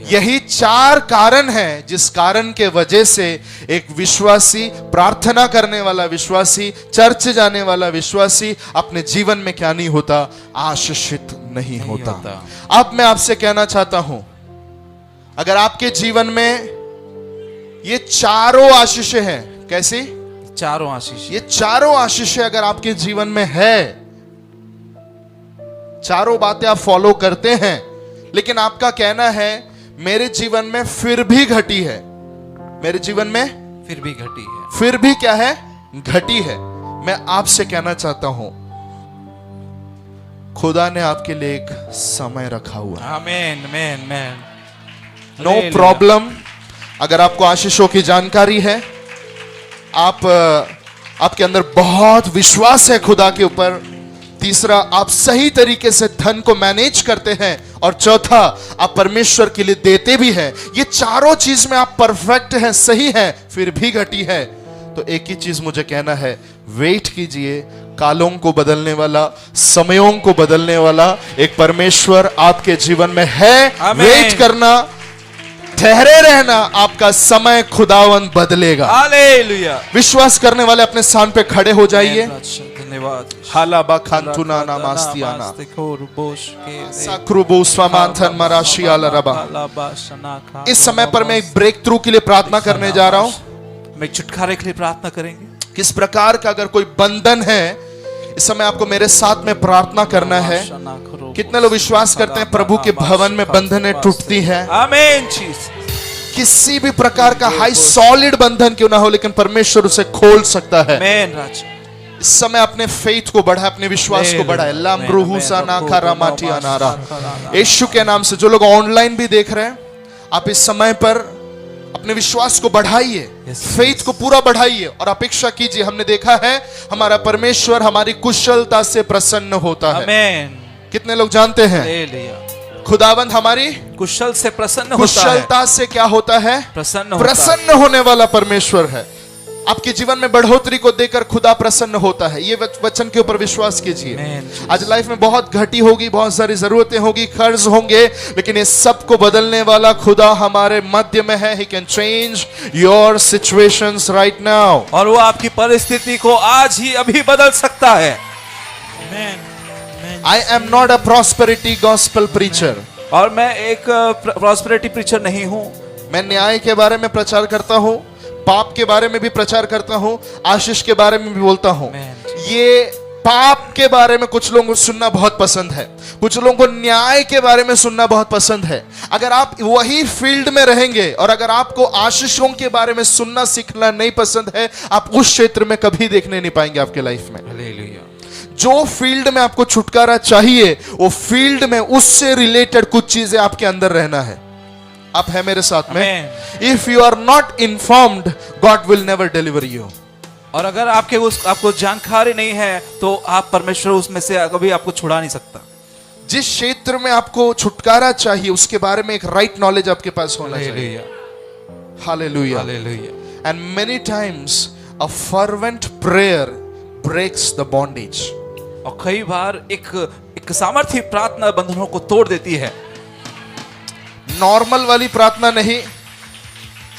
यही 4 कारण हैं जिस कारण के वजह से एक विश्वासी, प्रार्थना करने वाला विश्वासी, चर्च जाने वाला विश्वासी अपने जीवन में क्या नहीं होता, आशीषित नहीं होता। अब मैं आपसे कहना चाहता हूं, अगर आपके जीवन में ये चारों आशीषें हैं, कैसी चारों आशीष, ये चारों आशीषें अगर आपके जीवन में है, चारों बातें आप फॉलो करते हैं, लेकिन आपका कहना है मेरे जीवन में फिर भी घटी है, मेरे जीवन में फिर भी घटी है, फिर भी क्या है, घटी है, मैं आपसे कहना चाहता हूं खुदा ने आपके लिए एक समय रखा हुआ है। आमीन, आमीन, आमीन। No problem. अगर आपको आशीषों की जानकारी है, आपके अंदर बहुत विश्वास है खुदा के ऊपर, तीसरा आप सही तरीके से धन को मैनेज करते हैं, और चौथा आप परमेश्वर के लिए देते भी हैं, ये चारों चीज में आप परफेक्ट हैं, सही हैं, फिर भी घटी है, तो एक ही चीज मुझे कहना है, वेट कीजिए। कालों को बदलने वाला, समयों को बदलने वाला एक परमेश्वर आपके जीवन में है। वेट करना, ठहरे रहना, आपका समय खुदावन बदलेगा। हालेलुया। विश्वास करने वाले अपने स्थान पे खड़े हो जाइए। धन्यवाद। हालाबा खांतुना नामास्तियाना साक्रुबो स्वामांथन मराशियाला रबा। इस समय पर मैं एक ब्रेक थ्रू के लिए प्रार्थना करने जा रहा हूं। मैं छुटकारे के लिए प्रार्थना करेंगे। किस प्रकार का अगर कोई बंधन है, इस समय आपको मेरे साथ में प्रार्थना करना है। कितने लोग विश्वास करते हैं प्रभु के भवन में बंधनें टूटती हैं? आमीन। किसी भी प्रकार का हाई सॉलिड बंधन क्यों ना हो, लेकिन परमेश्वर उसे खोल सकता है। आमीन राजा। इस समय अपने फेथ को बढ़ाए, अपने विश्वास को बढ़ाए। यीशु के नाम से जो लोग ऑनलाइन भी देख रहे हैं, आप इस समय पर अपने विश्वास को बढ़ाइए, फेथ को पूरा बढ़ाइए और अपेक्षा कीजिए। हमने देखा है हमारा परमेश्वर हमारी कुशलता से प्रसन्न होता है। आमीन। कितने लोग जानते हैं खुदावंद हमारी कुशल से प्रसन्न कुशलता से क्या होता है, प्रसन्न होने वाला परमेश्वर है। आपके जीवन में बढ़ोतरी को देकर खुदा प्रसन्न होता है। ये वचन के ऊपर विश्वास कीजिए। आज लाइफ में बहुत घटी होगी, बहुत सारी जरूरतें होगी, कर्ज होंगे, लेकिन ये सब को बदलने वाला खुदा हमारे मध्य में है। He can change your situations right now। और वो आपकी परिस्थिति को आज ही अभी बदल सकता है। I am not a prosperity gospel preacher। और मैं एक प्रॉस्पेरिटी प्रीचर नहीं हूं। मैं न्याय के बारे में प्रचार करता हूं, पाप के बारे में भी प्रचार करता हूं, आशीष के बारे में भी बोलता हूं। ये पाप के बारे में कुछ लोगों को सुनना बहुत पसंद है, कुछ लोगों को न्याय के बारे में सुनना बहुत पसंद है। अगर आप वही फील्ड में रहेंगे और अगर आपको आशीषों के बारे में सुनना सीखना नहीं पसंद है, आप उस क्षेत्र में कभी देखने नहीं पाएंगे आपके लाइफ में। हालेलुया। जो फील्ड में आपको छुटकारा चाहिए, वो फील्ड में उससे रिलेटेड कुछ चीजें आपके अंदर रहना है। आप है मेरे साथ में? If you are not informed, God will never deliver you. और अगर आपको जानकारी नहीं है, तो आप परमेश्वर उसमें से कभी आपको छुड़ा नहीं सकता। जिस क्षेत्र में आपको छुटकारा चाहिए, उसके बारे में एक राइट नॉलेज आपके पास होना चाहिए। हालेलुया, हालेलुया। And many times a fervent prayer breaks the bondage. और कई बार एक सामर्थी प्रार्थना बंधनों को तोड़ देती है। नॉर्मल वाली प्रार्थना नहीं,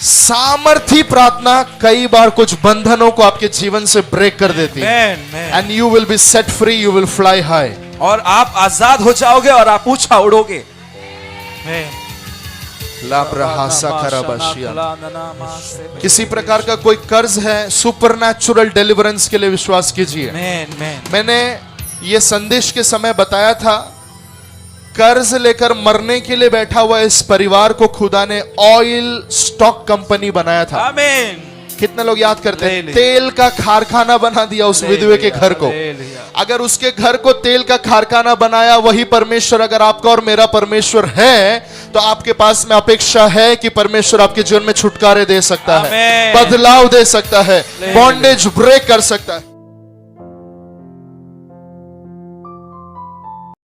सामर्थी प्रार्थना कई बार कुछ बंधनों को आपके जीवन से ब्रेक कर देती है। And you will be set free, you will fly high. और आप आजाद हो जाओगे और आप ऊंचा उड़ोगे। किसी प्रकार का कोई कर्ज है, सुपरनैचुरल डिलीवरेंस के लिए विश्वास कीजिए। मैंने ये संदेश के समय बताया था, कर्ज लेकर मरने के लिए बैठा हुआ इस परिवार को खुदा ने ऑयल स्टॉक कंपनी बनाया था। आमीन। कितने लोग याद करते हैं? तेल का कारखाना बना दिया उस विधवे के घर को। अगर उसके घर को तेल का कारखाना बनाया वही परमेश्वर अगर आपका और मेरा परमेश्वर है, तो आपके पास में अपेक्षा है कि परमेश्वर आपके जीवन में छुटकारे दे सकता है, बदलाव दे सकता है, बॉन्डेज ब्रेक कर सकता है।